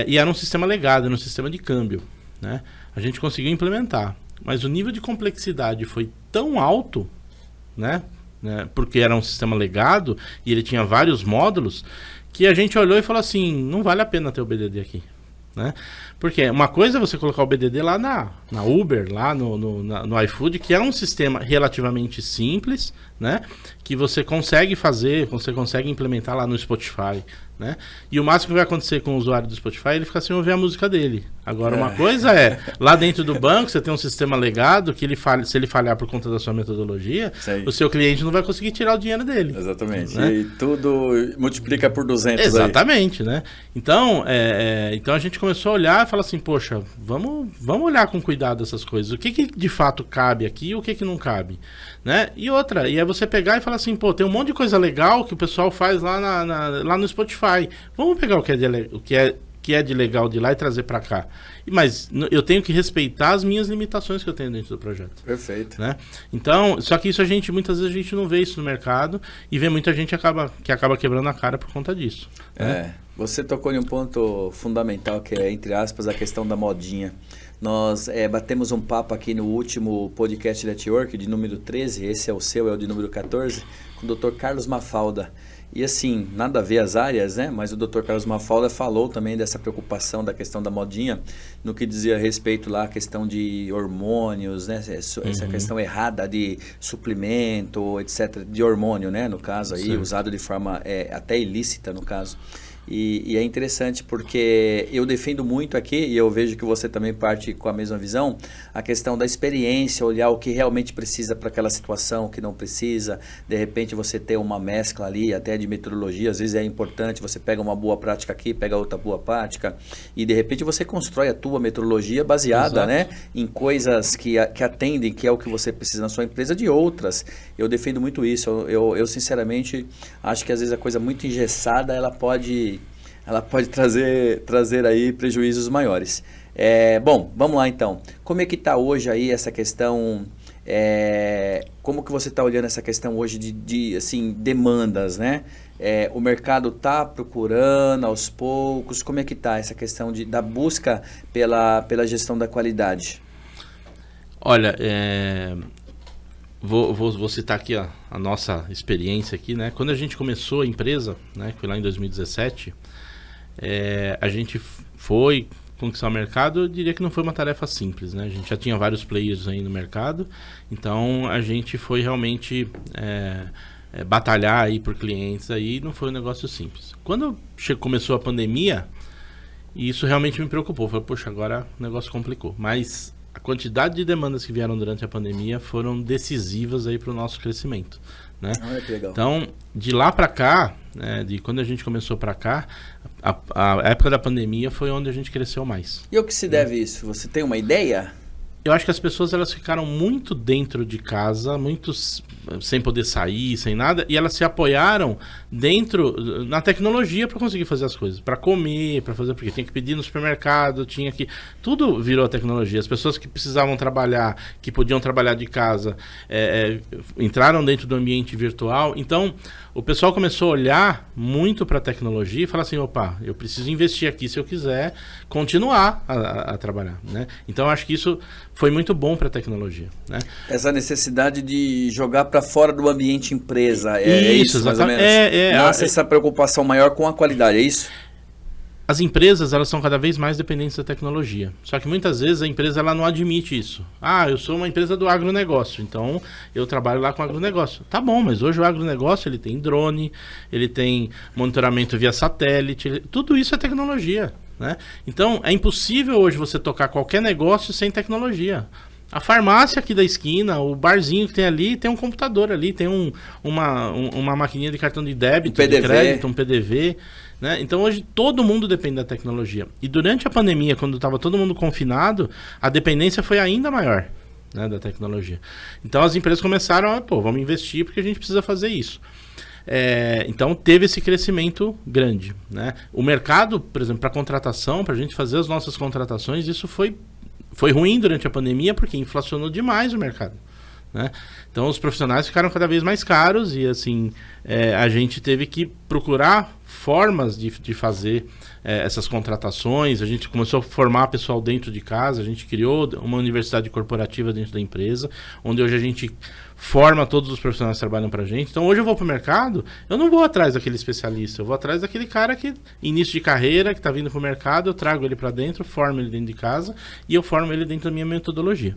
B: E era um sistema legado, era um sistema de câmbio, né? A gente conseguiu implementar, mas o nível de complexidade foi tão alto, né? Porque era um sistema legado e ele tinha vários módulos, que a gente olhou e falou assim, não vale a pena ter o BDD aqui, né? Porque uma coisa é você colocar o BDD lá na Uber, lá no iFood, que é um sistema relativamente simples, né? Que você consegue fazer, você consegue implementar lá no Spotify, né? E o máximo que vai acontecer com o usuário do Spotify é ele ficar sem ouvir a música dele. Agora, uma coisa lá dentro do banco, você tem um sistema legado que se ele falhar por conta da sua metodologia, o seu cliente não vai conseguir tirar o dinheiro dele.
A: Exatamente.
B: Né?
A: E tudo multiplica por 200
B: Exatamente, aí. Né? Então, então a gente começou a olhar e falar assim, poxa, vamos olhar com cuidado essas coisas. O que de fato cabe aqui e o que não cabe, né? E outra, é você pegar e falar assim, pô, tem um monte de coisa legal que o pessoal faz lá no Spotify. Vamos pegar o que é de legal de lá e trazer para cá. Mas eu tenho que respeitar as minhas limitações que eu tenho dentro do projeto.
A: Perfeito.
B: Né? Então, só que isso muitas vezes a gente não vê isso no mercado e vê muita gente que acaba quebrando a cara por conta disso. Né?
A: Você tocou em um ponto fundamental que é, entre aspas, a questão da modinha. Nós batemos um papo aqui no último podcast Network, de número 13, esse é o seu, é o de número 14, com o Dr. Carlos Mafalda. E assim, nada a ver as áreas, né? Mas o Dr. Carlos Mafalda falou também dessa preocupação da questão da modinha, no que dizia respeito lá à questão de hormônios, né? Essa questão errada de suplemento, etc., de hormônio, né? No caso aí, usado de forma até ilícita, no caso. E é interessante porque eu defendo muito aqui, e eu vejo que você também parte com a mesma visão, a questão da experiência, olhar o que realmente precisa para aquela situação, o que não precisa. De repente você ter uma mescla ali, até de metodologia, às vezes é importante, você pega uma boa prática aqui, pega outra boa prática, e de repente você constrói a tua metodologia baseada, né, em coisas que atendem, que é o que você precisa na sua empresa, de outras. Eu defendo muito isso. Eu sinceramente acho que às vezes a coisa muito engessada, ela pode trazer aí prejuízos maiores. Bom, vamos lá então. Como é que está hoje aí essa questão, como que você está olhando essa questão hoje de assim, demandas, né? O mercado está procurando aos poucos, como é que está essa questão da busca pela gestão da qualidade?
B: Olha, vou citar aqui a nossa experiência aqui, né? Quando a gente começou a empresa, né, que foi lá em 2017, a gente foi conquistar o mercado. Eu diria que não foi uma tarefa simples, né? A gente já tinha vários players aí no mercado, então a gente foi realmente batalhar aí por clientes, aí não foi um negócio simples. Quando começou a pandemia, isso realmente me preocupou. Falei, poxa, agora o negócio complicou. Mas a quantidade de demandas que vieram durante a pandemia foram decisivas aí para o nosso crescimento, né?
A: Olha que legal.
B: Então, de lá para cá, né, de quando a gente começou para cá, a época da pandemia foi onde a gente cresceu mais.
A: E o que se deve isso? Você tem uma ideia?
B: Eu acho que as pessoas elas ficaram muito dentro de casa, sem poder sair, sem nada, e elas se apoiaram na tecnologia para conseguir fazer as coisas, para comer, para fazer, porque tinha que pedir no supermercado, tudo virou tecnologia. As pessoas que precisavam trabalhar, que podiam trabalhar de casa, entraram dentro do ambiente virtual. Então, o pessoal começou a olhar muito para a tecnologia e falar assim, opa, eu preciso investir aqui se eu quiser continuar a trabalhar, né? Então, eu acho que isso foi muito bom para a tecnologia, né?
A: Essa necessidade de jogar para fora do ambiente empresa, é isso mais ou menos? Nossa, essa preocupação maior com a qualidade, é isso?
B: As empresas, elas são cada vez mais dependentes da tecnologia. Só que muitas vezes a empresa ela não admite isso. Ah, eu sou uma empresa do agronegócio, então eu trabalho lá com agronegócio. Tá bom, mas hoje o agronegócio ele tem drone, ele tem monitoramento via satélite, tudo isso é tecnologia, né? Então é impossível hoje você tocar qualquer negócio sem tecnologia. A farmácia aqui da esquina, o barzinho que tem ali, tem um computador ali, tem uma maquininha de cartão de débito, de crédito, um PDV, né? Então hoje todo mundo depende da tecnologia. E durante a pandemia, quando estava todo mundo confinado, a dependência foi ainda maior, né, da tecnologia. Então as empresas começaram vamos investir porque a gente precisa fazer isso. Então teve esse crescimento grande, né? O mercado, por exemplo, para contratação, para a gente fazer as nossas contratações, isso foi ruim durante a pandemia porque inflacionou demais o mercado, né? Então os profissionais ficaram cada vez mais caros e assim a gente teve que procurar formas de fazer essas contratações. A gente começou a formar pessoal dentro de casa, a gente criou uma universidade corporativa dentro da empresa, onde hoje a gente forma todos os profissionais que trabalham pra gente. Então hoje eu vou pro mercado, eu não vou atrás daquele especialista, eu vou atrás daquele cara que início de carreira, que tá vindo pro mercado, eu trago ele para dentro, formo ele dentro de casa e eu formo ele dentro da minha metodologia,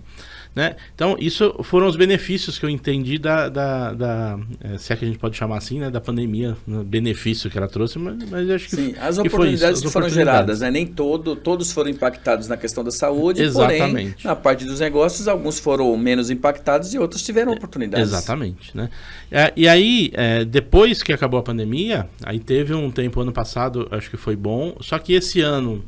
B: né? Então isso foram os benefícios que eu entendi se é que a gente pode chamar assim, né, da pandemia, no benefício que ela trouxe, mas eu acho que
A: sim, as oportunidades que foram geradas, né? Nem todos foram impactados na questão da saúde,
B: exatamente.
A: Porém, na parte dos negócios, alguns foram menos impactados e outros tiveram oportunidades.
B: Exatamente, né? E aí, depois que acabou a pandemia, aí teve um tempo, ano passado, acho que foi bom, só que esse ano,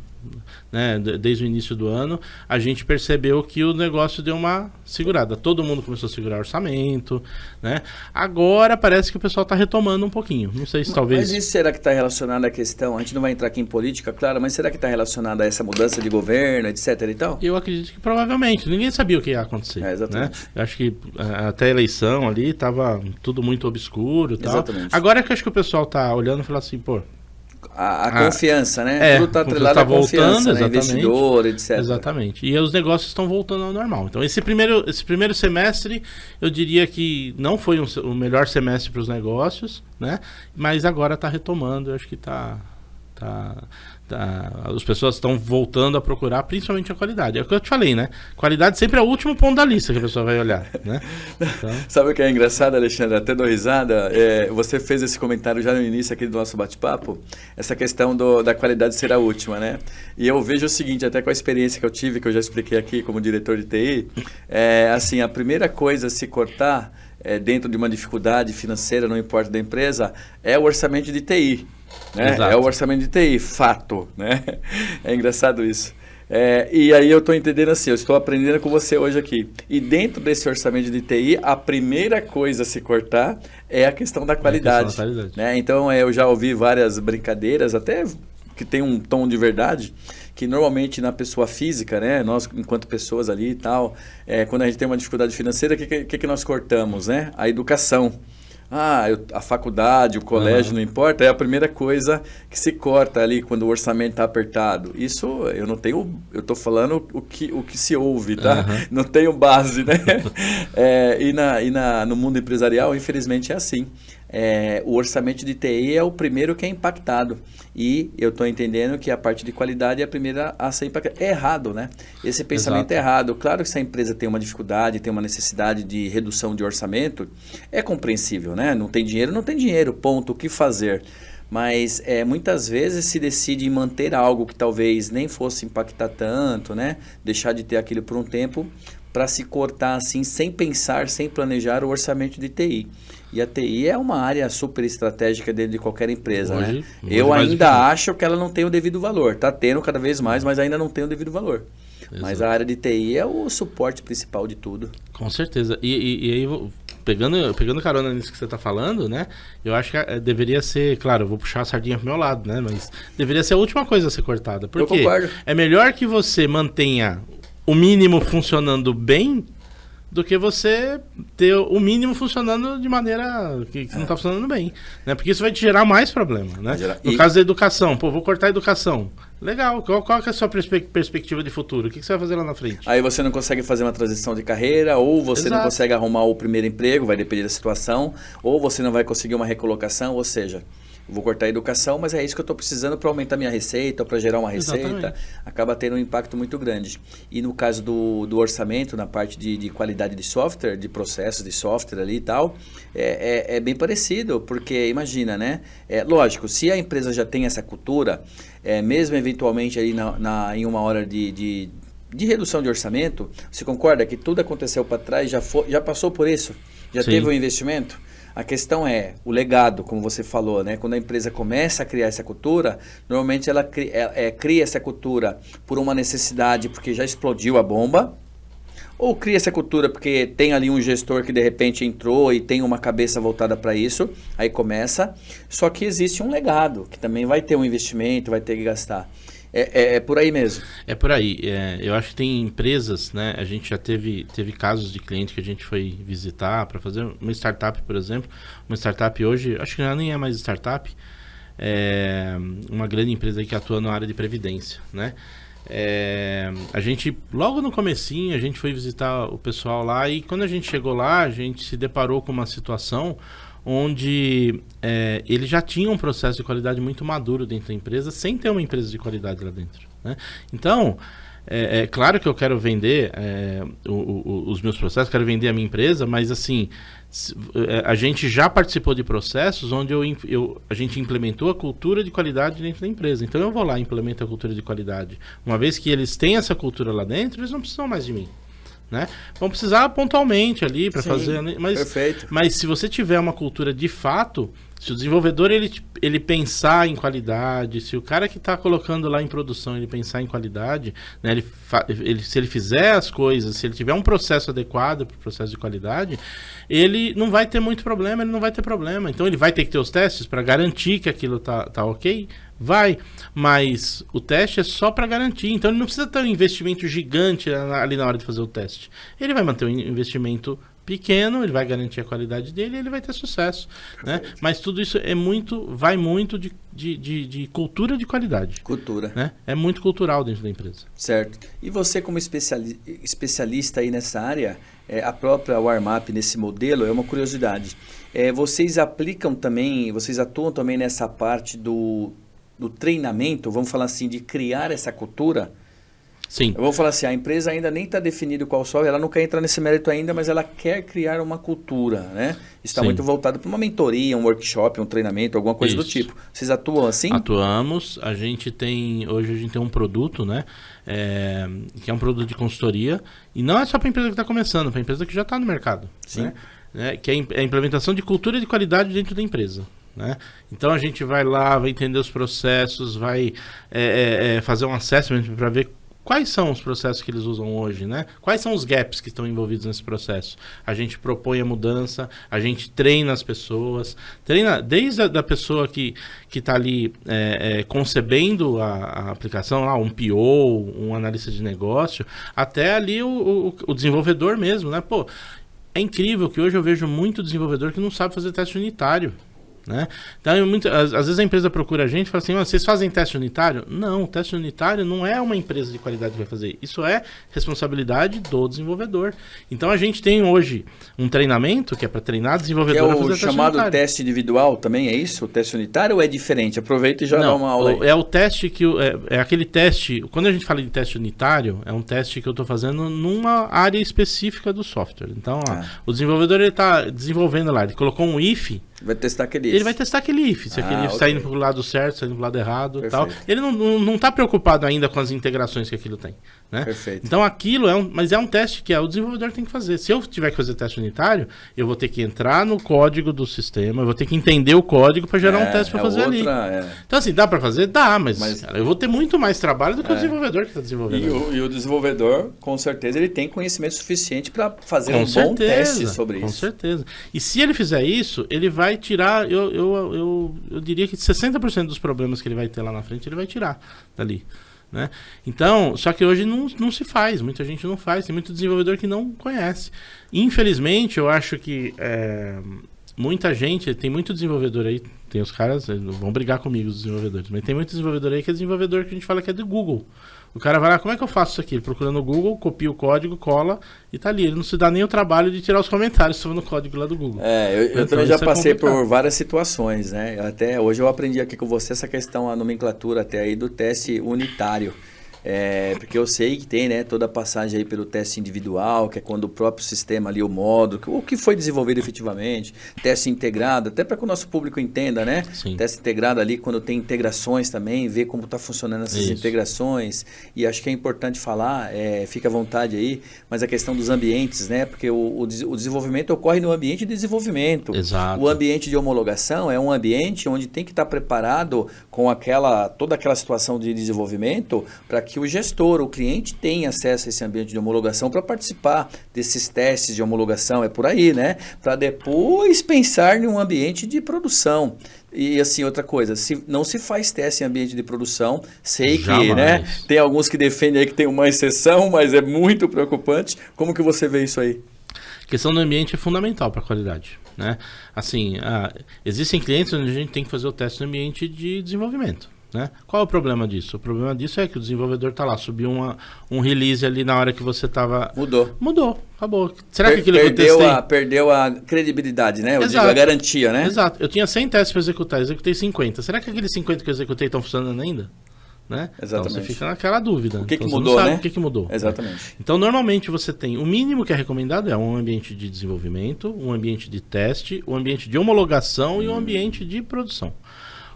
B: né, desde o início do ano, a gente percebeu que o negócio deu uma segurada. Todo mundo começou a segurar orçamento, né? Agora parece que o pessoal está retomando um pouquinho. Não sei se talvez...
A: Mas isso será que está relacionado à questão? A gente não vai entrar aqui em política, claro, mas será que está relacionado a essa mudança de governo, etc. e tal?
B: Eu acredito que provavelmente. Ninguém sabia o que ia acontecer.
A: Exatamente.
B: Né? Eu acho que até a eleição ali estava tudo muito obscuro e tal.
A: Exatamente.
B: Agora é que eu acho que o pessoal está olhando e falando assim, pô...
A: A confiança, né? Tudo está atrelado à confiança, né? Investidor, etc.
B: Exatamente. E os negócios estão voltando ao normal. Então, esse primeiro semestre, eu diria que não foi o melhor semestre para os negócios, né? Mas agora está retomando. Eu acho que as pessoas estão voltando a procurar principalmente a qualidade. É o que eu te falei, né? Qualidade sempre é o último ponto da lista que a pessoa vai olhar, né? Então...
A: Sabe o que é engraçado, Alexandre? Até dou risada. Você fez esse comentário já no início aqui do nosso bate-papo, essa questão da qualidade ser a última, né? E eu vejo o seguinte, até com a experiência que eu tive, que eu já expliquei aqui como diretor de TI, assim, a primeira coisa a se cortar dentro de uma dificuldade financeira, não importa da empresa, é o orçamento de TI. Né? É o orçamento de TI, fato, né? É engraçado isso. E aí eu estou entendendo assim, eu estou aprendendo com você hoje aqui. E dentro desse orçamento de TI, a primeira coisa a se cortar é a questão da qualidade. Né? Então eu já ouvi várias brincadeiras, até que tem um tom de verdade, que normalmente na pessoa física, né, nós enquanto pessoas ali e tal, quando a gente tem uma dificuldade financeira, o que nós cortamos? Né? A educação. A faculdade, o colégio, não importa, é a primeira coisa que se corta ali quando o orçamento está apertado. Isso eu não tenho, eu estou falando o que se ouve, tá? Não tenho base, né? No mundo empresarial, infelizmente, é assim. o orçamento de TI é o primeiro que é impactado. E eu estou entendendo que a parte de qualidade é a primeira a ser impactada. É errado, né? Esse pensamento é errado. Claro que se a empresa tem uma dificuldade, tem uma necessidade de redução de orçamento, é compreensível, né? Não tem dinheiro, não tem dinheiro, ponto. O que fazer? Mas muitas vezes se decide em manter algo que talvez nem fosse impactar tanto, né? Deixar de ter aquilo por um tempo para se cortar assim, sem pensar, sem planejar o orçamento de TI. E a TI é uma área super estratégica dentro de qualquer empresa, né? Eu ainda acho que ela não tem o devido valor. Está tendo cada vez mais, mas ainda não tem o devido valor. Exato. Mas a área de TI é o suporte principal de tudo.
B: Com certeza. E aí, pegando carona nisso que você está falando, né? Eu acho que deveria ser, claro, eu vou puxar a sardinha pro meu lado, né? Mas deveria ser a última coisa a ser cortada. Porque
A: eu concordo.
B: É melhor que você mantenha o mínimo funcionando bem do que você ter o mínimo funcionando de maneira que não está funcionando bem, né? Porque isso vai te gerar mais problema, né? No caso da educação, vou cortar a educação. Legal, qual que é a sua perspectiva de futuro? O que você vai fazer lá na frente?
A: Aí você não consegue fazer uma transição de carreira, ou você não consegue arrumar o primeiro emprego, vai depender da situação, ou você não vai conseguir uma recolocação, ou seja, vou cortar a educação, mas é isso que eu estou precisando para aumentar minha receita, ou para gerar uma receita. Exatamente. Acaba tendo um impacto muito grande. E no caso do orçamento, na parte de qualidade de software, de processos de software ali e tal, é bem parecido, porque imagina, né? Lógico, se a empresa já tem essa cultura, mesmo eventualmente ali em uma hora de redução de orçamento, você concorda que tudo aconteceu para trás, já passou por isso? Já Sim. teve um investimento? A questão é o legado, como você falou, né? Quando a empresa começa a criar essa cultura, normalmente ela cria essa cultura por uma necessidade, porque já explodiu a bomba, ou cria essa cultura porque tem ali um gestor que de repente entrou e tem uma cabeça voltada para isso, aí começa. Só que existe um legado, que também vai ter um investimento, vai ter que gastar. É por aí mesmo.
B: É por aí. Eu acho que tem empresas, né? A gente já teve casos de cliente que a gente foi visitar para fazer uma startup, por exemplo. Uma startup hoje, acho que já nem é mais startup, uma grande empresa aí que atua na área de previdência, né? A gente, logo no comecinho, a gente foi visitar o pessoal lá e quando a gente chegou lá, a gente se deparou com uma situação onde ele já tinha um processo de qualidade muito maduro dentro da empresa, sem ter uma empresa de qualidade lá dentro, né? Então, claro que eu quero vender os meus processos, quero vender a minha empresa, mas assim, a gente já participou de processos onde a gente implementou a cultura de qualidade dentro da empresa. Então eu vou lá e implemento a cultura de qualidade. Uma vez que eles têm essa cultura lá dentro, eles não precisam mais de mim, né? Vão precisar pontualmente ali para fazer, mas se você tiver uma cultura de fato, se o desenvolvedor ele pensar em qualidade, se o cara que está colocando lá em produção ele pensar em qualidade, né, se ele fizer as coisas, se ele tiver um processo adequado para o processo de qualidade, ele não vai ter muito problema, ele não vai ter problema. Então ele vai ter que ter os testes para garantir que aquilo tá ok. Vai, mas o teste é só para garantir, então ele não precisa ter um investimento gigante ali na hora de fazer o teste. Ele vai manter um investimento pequeno, ele vai garantir a qualidade dele e ele vai ter sucesso, né? Mas tudo isso vai muito de cultura de qualidade.
A: Cultura.
B: Né? É muito cultural dentro da empresa.
A: Certo. E você como especialista aí nessa área, a própria Warmap nesse modelo é uma curiosidade. Vocês atuam também nessa parte do treinamento, vamos falar assim, de criar essa cultura?
B: Sim.
A: Eu vou falar assim, a empresa ainda nem está definido qual software, ela não quer entrar nesse mérito ainda, mas ela quer criar uma cultura, né? Está muito voltado para uma mentoria, um workshop, um treinamento, alguma coisa do tipo. Vocês atuam assim?
B: Atuamos. Hoje a gente tem um produto, né? Que é um produto de consultoria. E não é só para a empresa que está começando, para a empresa que já está no mercado.
A: Sim.
B: Né? Que é a implementação de cultura de qualidade dentro da empresa. Né? Então a gente vai lá, vai entender os processos, vai fazer um assessment para ver quais são os processos que eles usam hoje, né? Quais são os gaps que estão envolvidos nesse processo? A gente propõe a mudança, a gente treina as pessoas, treina desde a pessoa que está ali concebendo a aplicação, lá, um PO, um analista de negócio, até ali o desenvolvedor mesmo, né? Pô, é incrível que hoje eu vejo muito desenvolvedor que não sabe fazer teste unitário. Né? Então, às vezes a empresa procura a gente e fala assim, vocês fazem teste unitário? Não, o teste unitário não é uma empresa de qualidade que vai fazer. Isso é responsabilidade do desenvolvedor. Então a gente tem hoje um treinamento que é para treinar desenvolvedor a fazer
A: teste unitário. É o chamado teste individual também, é isso? O teste unitário ou é diferente? Aproveita e já dá uma aula aí.
B: É o teste que... É aquele teste... Quando a gente fala de teste unitário, é um teste que eu estou fazendo numa área específica do software. Então, o desenvolvedor está desenvolvendo lá, ele colocou um if...
A: Vai testar aquele if.
B: Ele vai testar aquele if. Se aquele if está indo para o lado certo, saindo para o lado errado e tal. Ele não está preocupado ainda com as integrações que aquilo tem. Né?
A: Perfeito.
B: Então aquilo mas é um teste que o desenvolvedor tem que fazer. Se eu tiver que fazer teste unitário, eu vou ter que entrar no código do sistema, eu vou ter que entender o código para gerar um teste para fazer ali. Então assim, dá para fazer? Dá, mas cara, eu vou ter muito mais trabalho do que o desenvolvedor que está desenvolvendo.
A: E o desenvolvedor, com certeza, ele tem conhecimento suficiente para fazer bom teste sobre isso.
B: Com certeza. E se ele fizer isso, ele vai tirar, eu diria que 60% dos problemas que ele vai ter lá na frente, ele vai tirar dali. Né? Então, só que hoje não se faz, muita gente não faz, tem muito desenvolvedor que não conhece. Infelizmente, eu acho que muita gente, tem muito desenvolvedor aí, tem os caras, vão brigar comigo os desenvolvedores, mas tem muito desenvolvedor aí que é desenvolvedor que a gente fala que é do Google. O cara vai lá, como é que eu faço isso aqui? Ele procura no Google, copia o código, cola e tá ali. Ele não se dá nem o trabalho de tirar os comentários sobre o código lá do Google.
A: Eu também já passei por várias situações, né? Até hoje eu aprendi aqui com você essa questão, a nomenclatura até aí do teste unitário. Porque eu sei que tem, né, toda a passagem aí pelo teste individual, que é quando o próprio sistema ali, o módulo, o que foi desenvolvido efetivamente, teste integrado, até para que o nosso público entenda, né?
B: Sim.
A: Teste integrado ali, quando tem integrações também, ver como está funcionando essas integrações. E acho que é importante falar, fica à vontade aí, mas a questão dos ambientes, né? Porque o desenvolvimento ocorre no ambiente de desenvolvimento.
B: Exato.
A: O ambiente de homologação é um ambiente onde tem que estar preparado com toda aquela situação de desenvolvimento para que o gestor, o cliente tenha acesso a esse ambiente de homologação para participar desses testes de homologação, é por aí, né? Para depois pensar em um ambiente de produção. E assim, outra coisa, não se faz teste em ambiente de produção, sei que, né? Tem alguns que defendem aí que tem uma exceção, mas é muito preocupante. Como que você vê isso aí?
B: A questão do ambiente é fundamental para a qualidade, né? Assim, existem clientes onde a gente tem que fazer o teste no ambiente de desenvolvimento. Né? Qual é o problema disso? O problema disso é que o desenvolvedor está lá, subiu um release ali na hora que você estava... Mudou, acabou. Será que aquilo que eu testei...
A: Perdeu a credibilidade, né? Eu digo, a garantia, né?
B: Exato. Eu tinha 100 testes para executar, executei 50. Será que aqueles 50 que eu executei estão funcionando ainda? Né?
A: Exatamente.
B: Então você fica naquela dúvida.
A: O que mudou,
B: você não sabe
A: né?
B: O que mudou.
A: Exatamente.
B: Então normalmente você tem, o mínimo que é recomendado é um ambiente de desenvolvimento, um ambiente de teste, um ambiente de homologação e um ambiente de produção.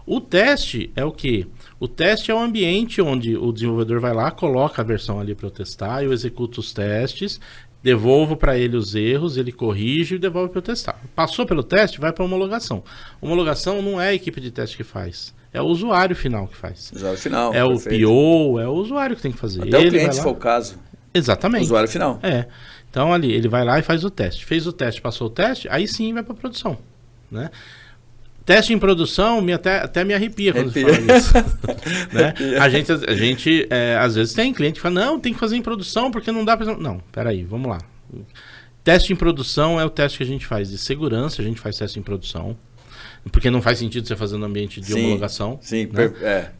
B: O teste é o quê? O teste é o ambiente onde o desenvolvedor vai lá, coloca a versão ali para eu testar, eu executo os testes, devolvo para ele os erros, ele corrige e devolve para eu testar. Passou pelo teste, vai para homologação. Homologação não é a equipe de teste que faz, é o usuário final que faz.
A: O usuário final,
B: é perfeito. O PO, é o usuário que tem que fazer.
A: Até ele o cliente, se for o caso.
B: Exatamente.
A: O usuário final.
B: Então ali, ele vai lá e faz o teste. Fez o teste, passou o teste, aí sim vai para produção, né? Teste em produção até me arrepia quando você fala isso. Né? A gente às vezes tem cliente que fala, não, tem que fazer em produção porque não dá para... Não, peraí, vamos lá. Teste em produção é o teste que a gente faz de segurança, a gente faz teste em produção. Porque não faz sentido você fazer no ambiente de homologação.
A: Sim,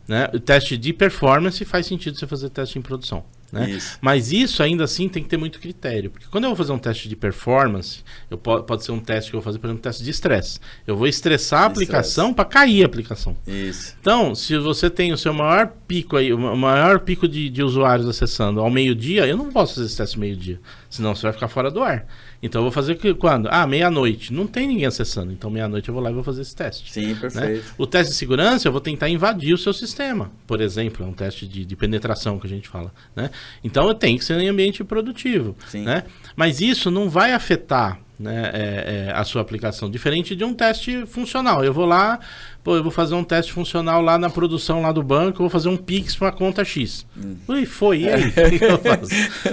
B: né? O teste de performance faz sentido você fazer teste em produção. Né? Mas isso ainda assim tem que ter muito critério. Porque quando eu vou fazer um teste de performance, pode ser um teste que eu vou fazer, por exemplo, um teste de estresse. Eu vou estressar a aplicação para cair a aplicação.
A: Isso.
B: Então, se você tem o seu maior pico aí, o maior pico de usuários acessando ao meio-dia, eu não posso fazer esse teste meio-dia. Senão você vai ficar fora do ar. Então eu vou fazer quando? Meia-noite. Não tem ninguém acessando. Então meia-noite eu vou lá e vou fazer esse teste.
A: Sim, perfeito.
B: Né? O teste de segurança eu vou tentar invadir o seu sistema. Por exemplo, é um teste de penetração que a gente fala. Né? Então eu tenho que ser em ambiente produtivo.
A: Sim.
B: Né? Mas isso não vai afetar, né, a sua aplicação. Diferente de um teste funcional. Eu vou lá, eu vou fazer um teste funcional lá na produção lá do banco, eu vou fazer um Pix para a conta X. E aí? O que eu faço?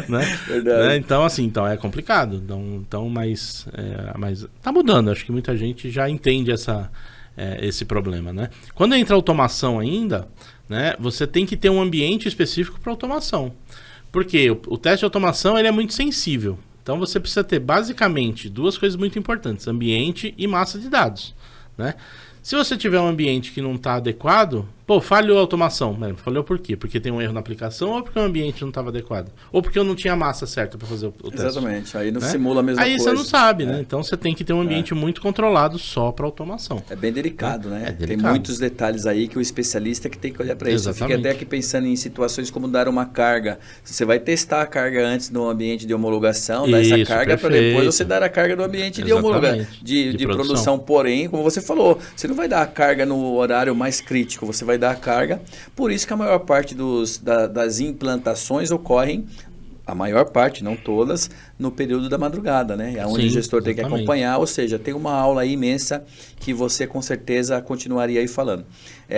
B: Né?
A: Verdade.
B: Né? Então, assim, é complicado. Mas tá mudando. Acho que muita gente já entende esse problema. Né? Quando entra automação ainda, né, você tem que ter um ambiente específico para automação. Porque o teste de automação ele é muito sensível. Então você precisa ter basicamente duas coisas muito importantes, ambiente e massa de dados. Né? Se você tiver um ambiente que não está adequado, falhou a automação. Falhou por quê? Porque tem um erro na aplicação ou porque o ambiente não estava adequado? Ou porque eu não tinha a massa certa para fazer o teste?
A: Exatamente, aí não simula a mesma coisa.
B: Aí você não sabe, né? Então você tem que ter um ambiente muito controlado só para automação.
A: É bem delicado, né?
B: É delicado.
A: Tem muitos detalhes aí que o especialista que tem que olhar para isso. Eu fiquei até aqui pensando em situações como dar uma carga. Você vai testar a carga antes no ambiente de homologação, dar essa carga para depois você dar a carga no ambiente de homologação, de produção. Porém, como você falou, você não vai dar a carga no horário mais crítico, você vai dar a carga. Por isso que a maior parte das implantações ocorrem, a maior parte, não todas, no período da madrugada, né? É onde o gestor tem que acompanhar, ou seja, tem uma aula aí imensa que você com certeza continuaria aí falando.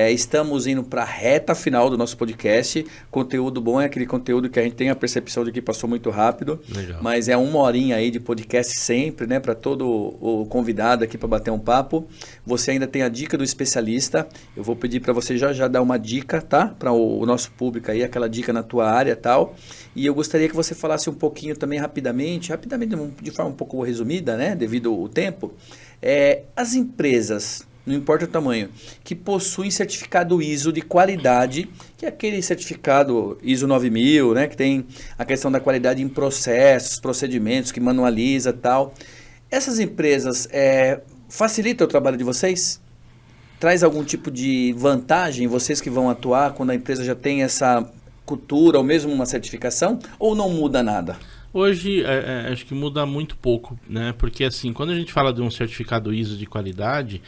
A: Estamos indo para a reta final do nosso podcast. Conteúdo bom é aquele conteúdo que a gente tem a percepção de que passou muito rápido. Legal. Mas é 1 horinha aí de podcast sempre, né? Para todo o convidado aqui para bater um papo. Você ainda tem a dica do especialista. Eu vou pedir para você já dar uma dica, tá? Para o nosso público aí, aquela dica na tua área e tal. E eu gostaria que você falasse um pouquinho também rapidamente, de forma um pouco resumida, né? Devido ao tempo. As empresas, não importa o tamanho, que possuem certificado ISO de qualidade, que é aquele certificado ISO 9000, né, que tem a questão da qualidade em processos, procedimentos, que manualiza e tal. Essas empresas facilitam o trabalho de vocês? Traz algum tipo de vantagem, vocês que vão atuar quando a empresa já tem essa cultura ou mesmo uma certificação, ou não muda nada?
B: Hoje, acho que muda muito pouco, né? Porque assim, quando a gente fala de um certificado ISO de qualidade,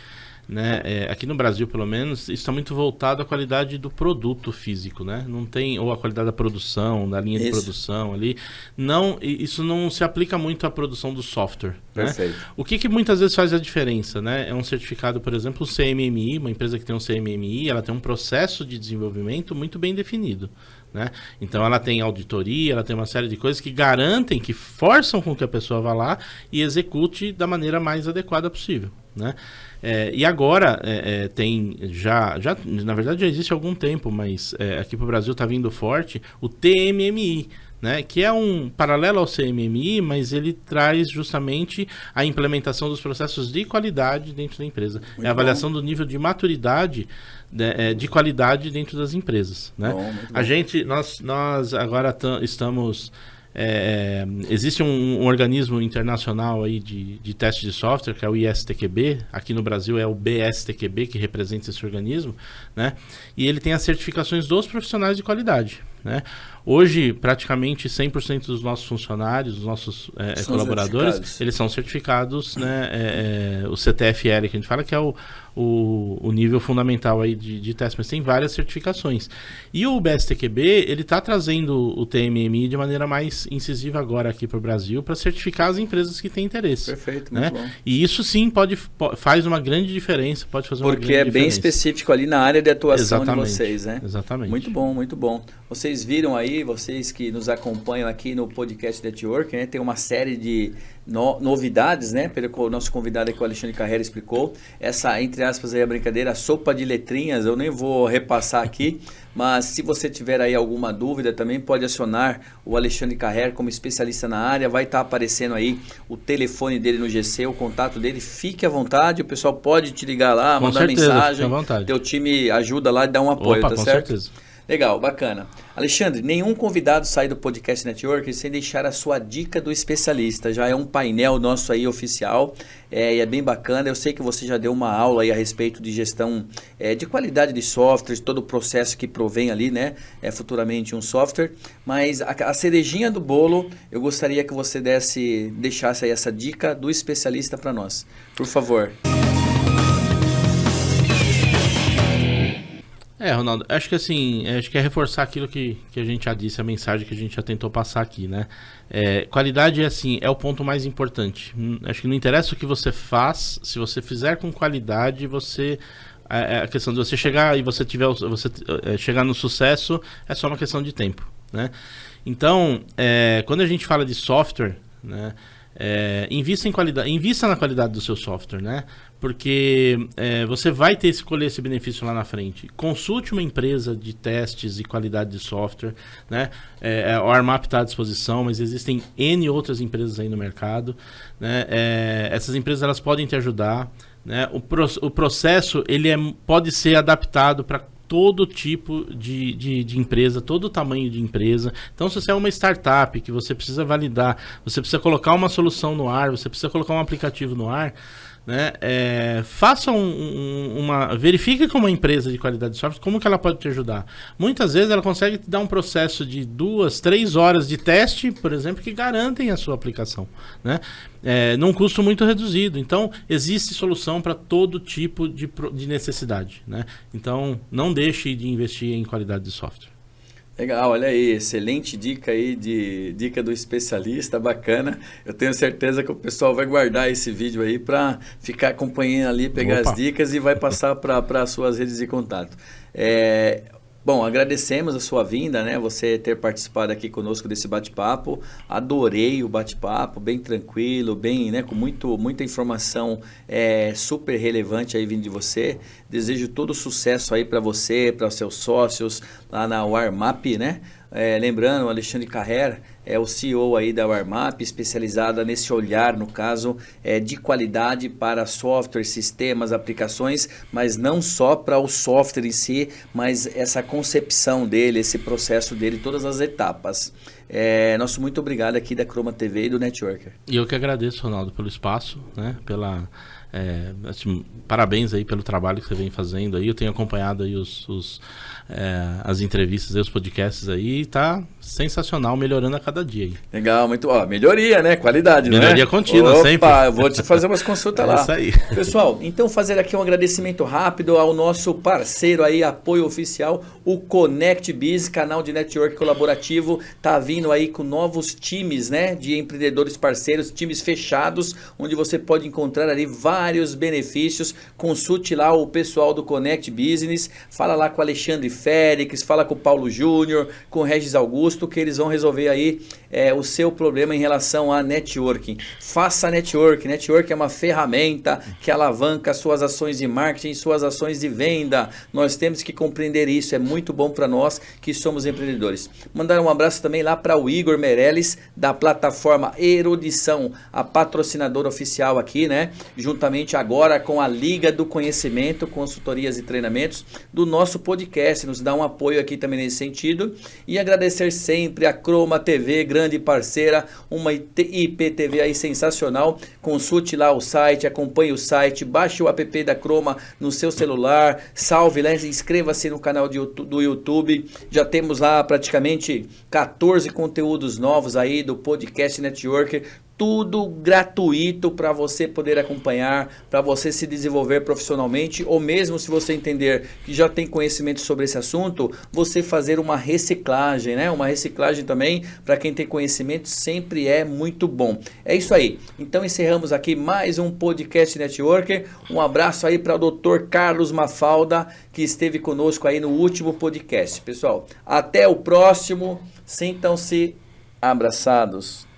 B: né, aqui no Brasil pelo menos, isso está muito voltado à qualidade do produto físico, né? Não tem, ou a qualidade da produção, da linha de produção ali. Não, isso não se aplica muito à produção do software. Perfeito. Né? O que muitas vezes faz a diferença, né? É um certificado, por exemplo, o CMMI, uma empresa que tem um CMMI, ela tem um processo de desenvolvimento muito bem definido. Né? Então ela tem auditoria, ela tem uma série de coisas que garantem, que forçam com que a pessoa vá lá e execute da maneira mais adequada possível. Né? E agora tem na verdade já existe há algum tempo, mas aqui para o Brasil está vindo forte o TMMI, né, que é um paralelo ao CMMI, mas ele traz justamente a implementação dos processos de qualidade dentro da empresa. Muito a avaliação do nível de maturidade de qualidade dentro das empresas. Né? Nós agora estamos... existe um organismo internacional aí de teste de software, que é o ISTQB. Aqui no Brasil é o BSTQB, que representa esse organismo, né? E ele tem as certificações dos profissionais de qualidade, né? Hoje, praticamente 100% dos nossos funcionários, dos nossos colaboradores, eles são certificados, né? O CTFL, que a gente fala que é o nível fundamental aí de teste, mas tem várias certificações. E o BSTQB, ele está trazendo o TMMI de maneira mais incisiva agora aqui para o Brasil, para certificar as empresas que têm interesse. Perfeito, muito bom. E isso sim faz uma grande diferença, pode fazer uma grande diferença. Porque é bem específico ali na área de atuação de vocês, né? Exatamente. Muito bom, muito bom. Vocês viram aí, vocês que nos acompanham aqui no podcast Network, né? Tem uma série de novidades, né? Pelo nosso convidado aqui, o Alexandre Carrera, explicou. Essa, entre aspas, aí a brincadeira, a sopa de letrinhas, eu nem vou repassar aqui, mas se você tiver aí alguma dúvida, também pode acionar o Alexandre Carrera como especialista na área. Vai estar aparecendo aí o telefone dele no GC, o contato dele. Fique à vontade, o pessoal pode te ligar lá, mandar mensagem. Fique à vontade. Teu time ajuda lá e dá um apoio, tá certo? Com certeza. Legal, bacana. Alexandre, nenhum convidado sai do Podcast Network sem deixar a sua dica do especialista. Já é um painel nosso aí oficial e é bem bacana. Eu sei que você já deu uma aula aí a respeito de gestão de qualidade de softwares, todo o processo que provém ali, né? Futuramente um software. Mas a cerejinha do bolo, eu gostaria que você deixasse aí essa dica do especialista para nós. Por favor. Ronaldo, acho que é reforçar aquilo que a gente já disse, a mensagem que a gente já tentou passar aqui, né? Qualidade é o ponto mais importante. Acho que não interessa o que você faz, se você fizer com qualidade, a questão de você chegar e chegar no sucesso é só uma questão de tempo, né? Então, quando a gente fala de software, né? Invista na qualidade do seu software, né? Porque você vai escolher esse benefício lá na frente. Consulte uma empresa de testes e qualidade de software, né? O Armap está à disposição, mas existem N outras empresas aí no mercado, né? Essas empresas elas podem te ajudar, né? O processo ele pode ser adaptado para todo tipo de empresa, todo tamanho de empresa. Então, se você é uma startup que você precisa validar, você precisa colocar uma solução no ar, você precisa colocar um aplicativo no ar, né? Faça verifique com uma empresa de qualidade de software como que ela pode te ajudar. Muitas vezes ela consegue te dar um processo de 2, 3 horas de teste, por exemplo, que garantem a sua aplicação, né? Num custo muito reduzido. Então, existe solução para todo tipo de necessidade, né? Então, não deixe de investir em qualidade de software.
A: Legal, olha aí, excelente dica aí, dica do especialista, bacana. Eu tenho certeza que o pessoal vai guardar esse vídeo aí para ficar acompanhando ali, pegar as dicas e vai passar para as suas redes de contato. Bom, agradecemos a sua vinda, né? Você ter participado aqui conosco desse bate-papo. Adorei o bate-papo, bem tranquilo, bem, né? Com muita informação super relevante aí vindo de você. Desejo todo sucesso aí para você, para os seus sócios lá na Warmap, né? Lembrando, o Alexandre Carrer é o CEO aí da Warmap, especializada nesse olhar, no caso, de qualidade para software, sistemas, aplicações, mas não só para o software em si, mas essa concepção dele, esse processo dele, todas as etapas. Nosso muito obrigado aqui da Croma TV e do Networker.
B: E eu que agradeço, Ronaldo, pelo espaço, né? Parabéns aí pelo trabalho que você vem fazendo aí. Eu tenho acompanhado aí as entrevistas, os podcasts aí, tá sensacional, melhorando a cada dia aí.
A: Legal, muito bom. Melhoria, né? Qualidade, né?
B: Melhoria contínua, sempre.
A: Eu vou te fazer umas consultas lá.
B: Isso aí.
A: Pessoal, então fazer aqui um agradecimento rápido ao nosso parceiro aí, apoio oficial, o Connect Biz, canal de network colaborativo, tá vindo aí com novos times, né? De empreendedores parceiros, times fechados, onde você pode encontrar ali vários benefícios. Consulte lá o pessoal do Connect Business, fala lá com o Alexandre Félix, fala com o Paulo Júnior, com o Regis Augusto, que eles vão resolver aí o seu problema em relação a networking. Faça networking. Networking é uma ferramenta que alavanca suas ações de marketing, suas ações de venda. Nós temos que compreender isso, é muito bom para nós que somos empreendedores. Mandar um abraço também lá para o Igor Meirelles, da plataforma Erudição, a patrocinadora oficial aqui, né? Juntamente agora com a Liga do Conhecimento, consultorias e treinamentos do nosso podcast, nos dá um apoio aqui também nesse sentido. E agradecer sempre a Croma TV, grande parceira, uma IPTV aí sensacional. Consulte lá o site, acompanhe o site, baixe o app da Croma no seu celular, salve lá, inscreva-se no canal do YouTube. Já temos lá praticamente 14 conteúdos novos aí do Podcast Networker. Tudo gratuito para você poder acompanhar, para você se desenvolver profissionalmente, ou mesmo se você entender que já tem conhecimento sobre esse assunto, você fazer uma reciclagem, né? Uma reciclagem também, para quem tem conhecimento, sempre é muito bom. É isso aí. Então encerramos aqui mais um Podcast Networker. Um abraço aí para o Dr. Carlos Mafalda, que esteve conosco aí no último podcast. Pessoal, até o próximo. Sintam-se abraçados.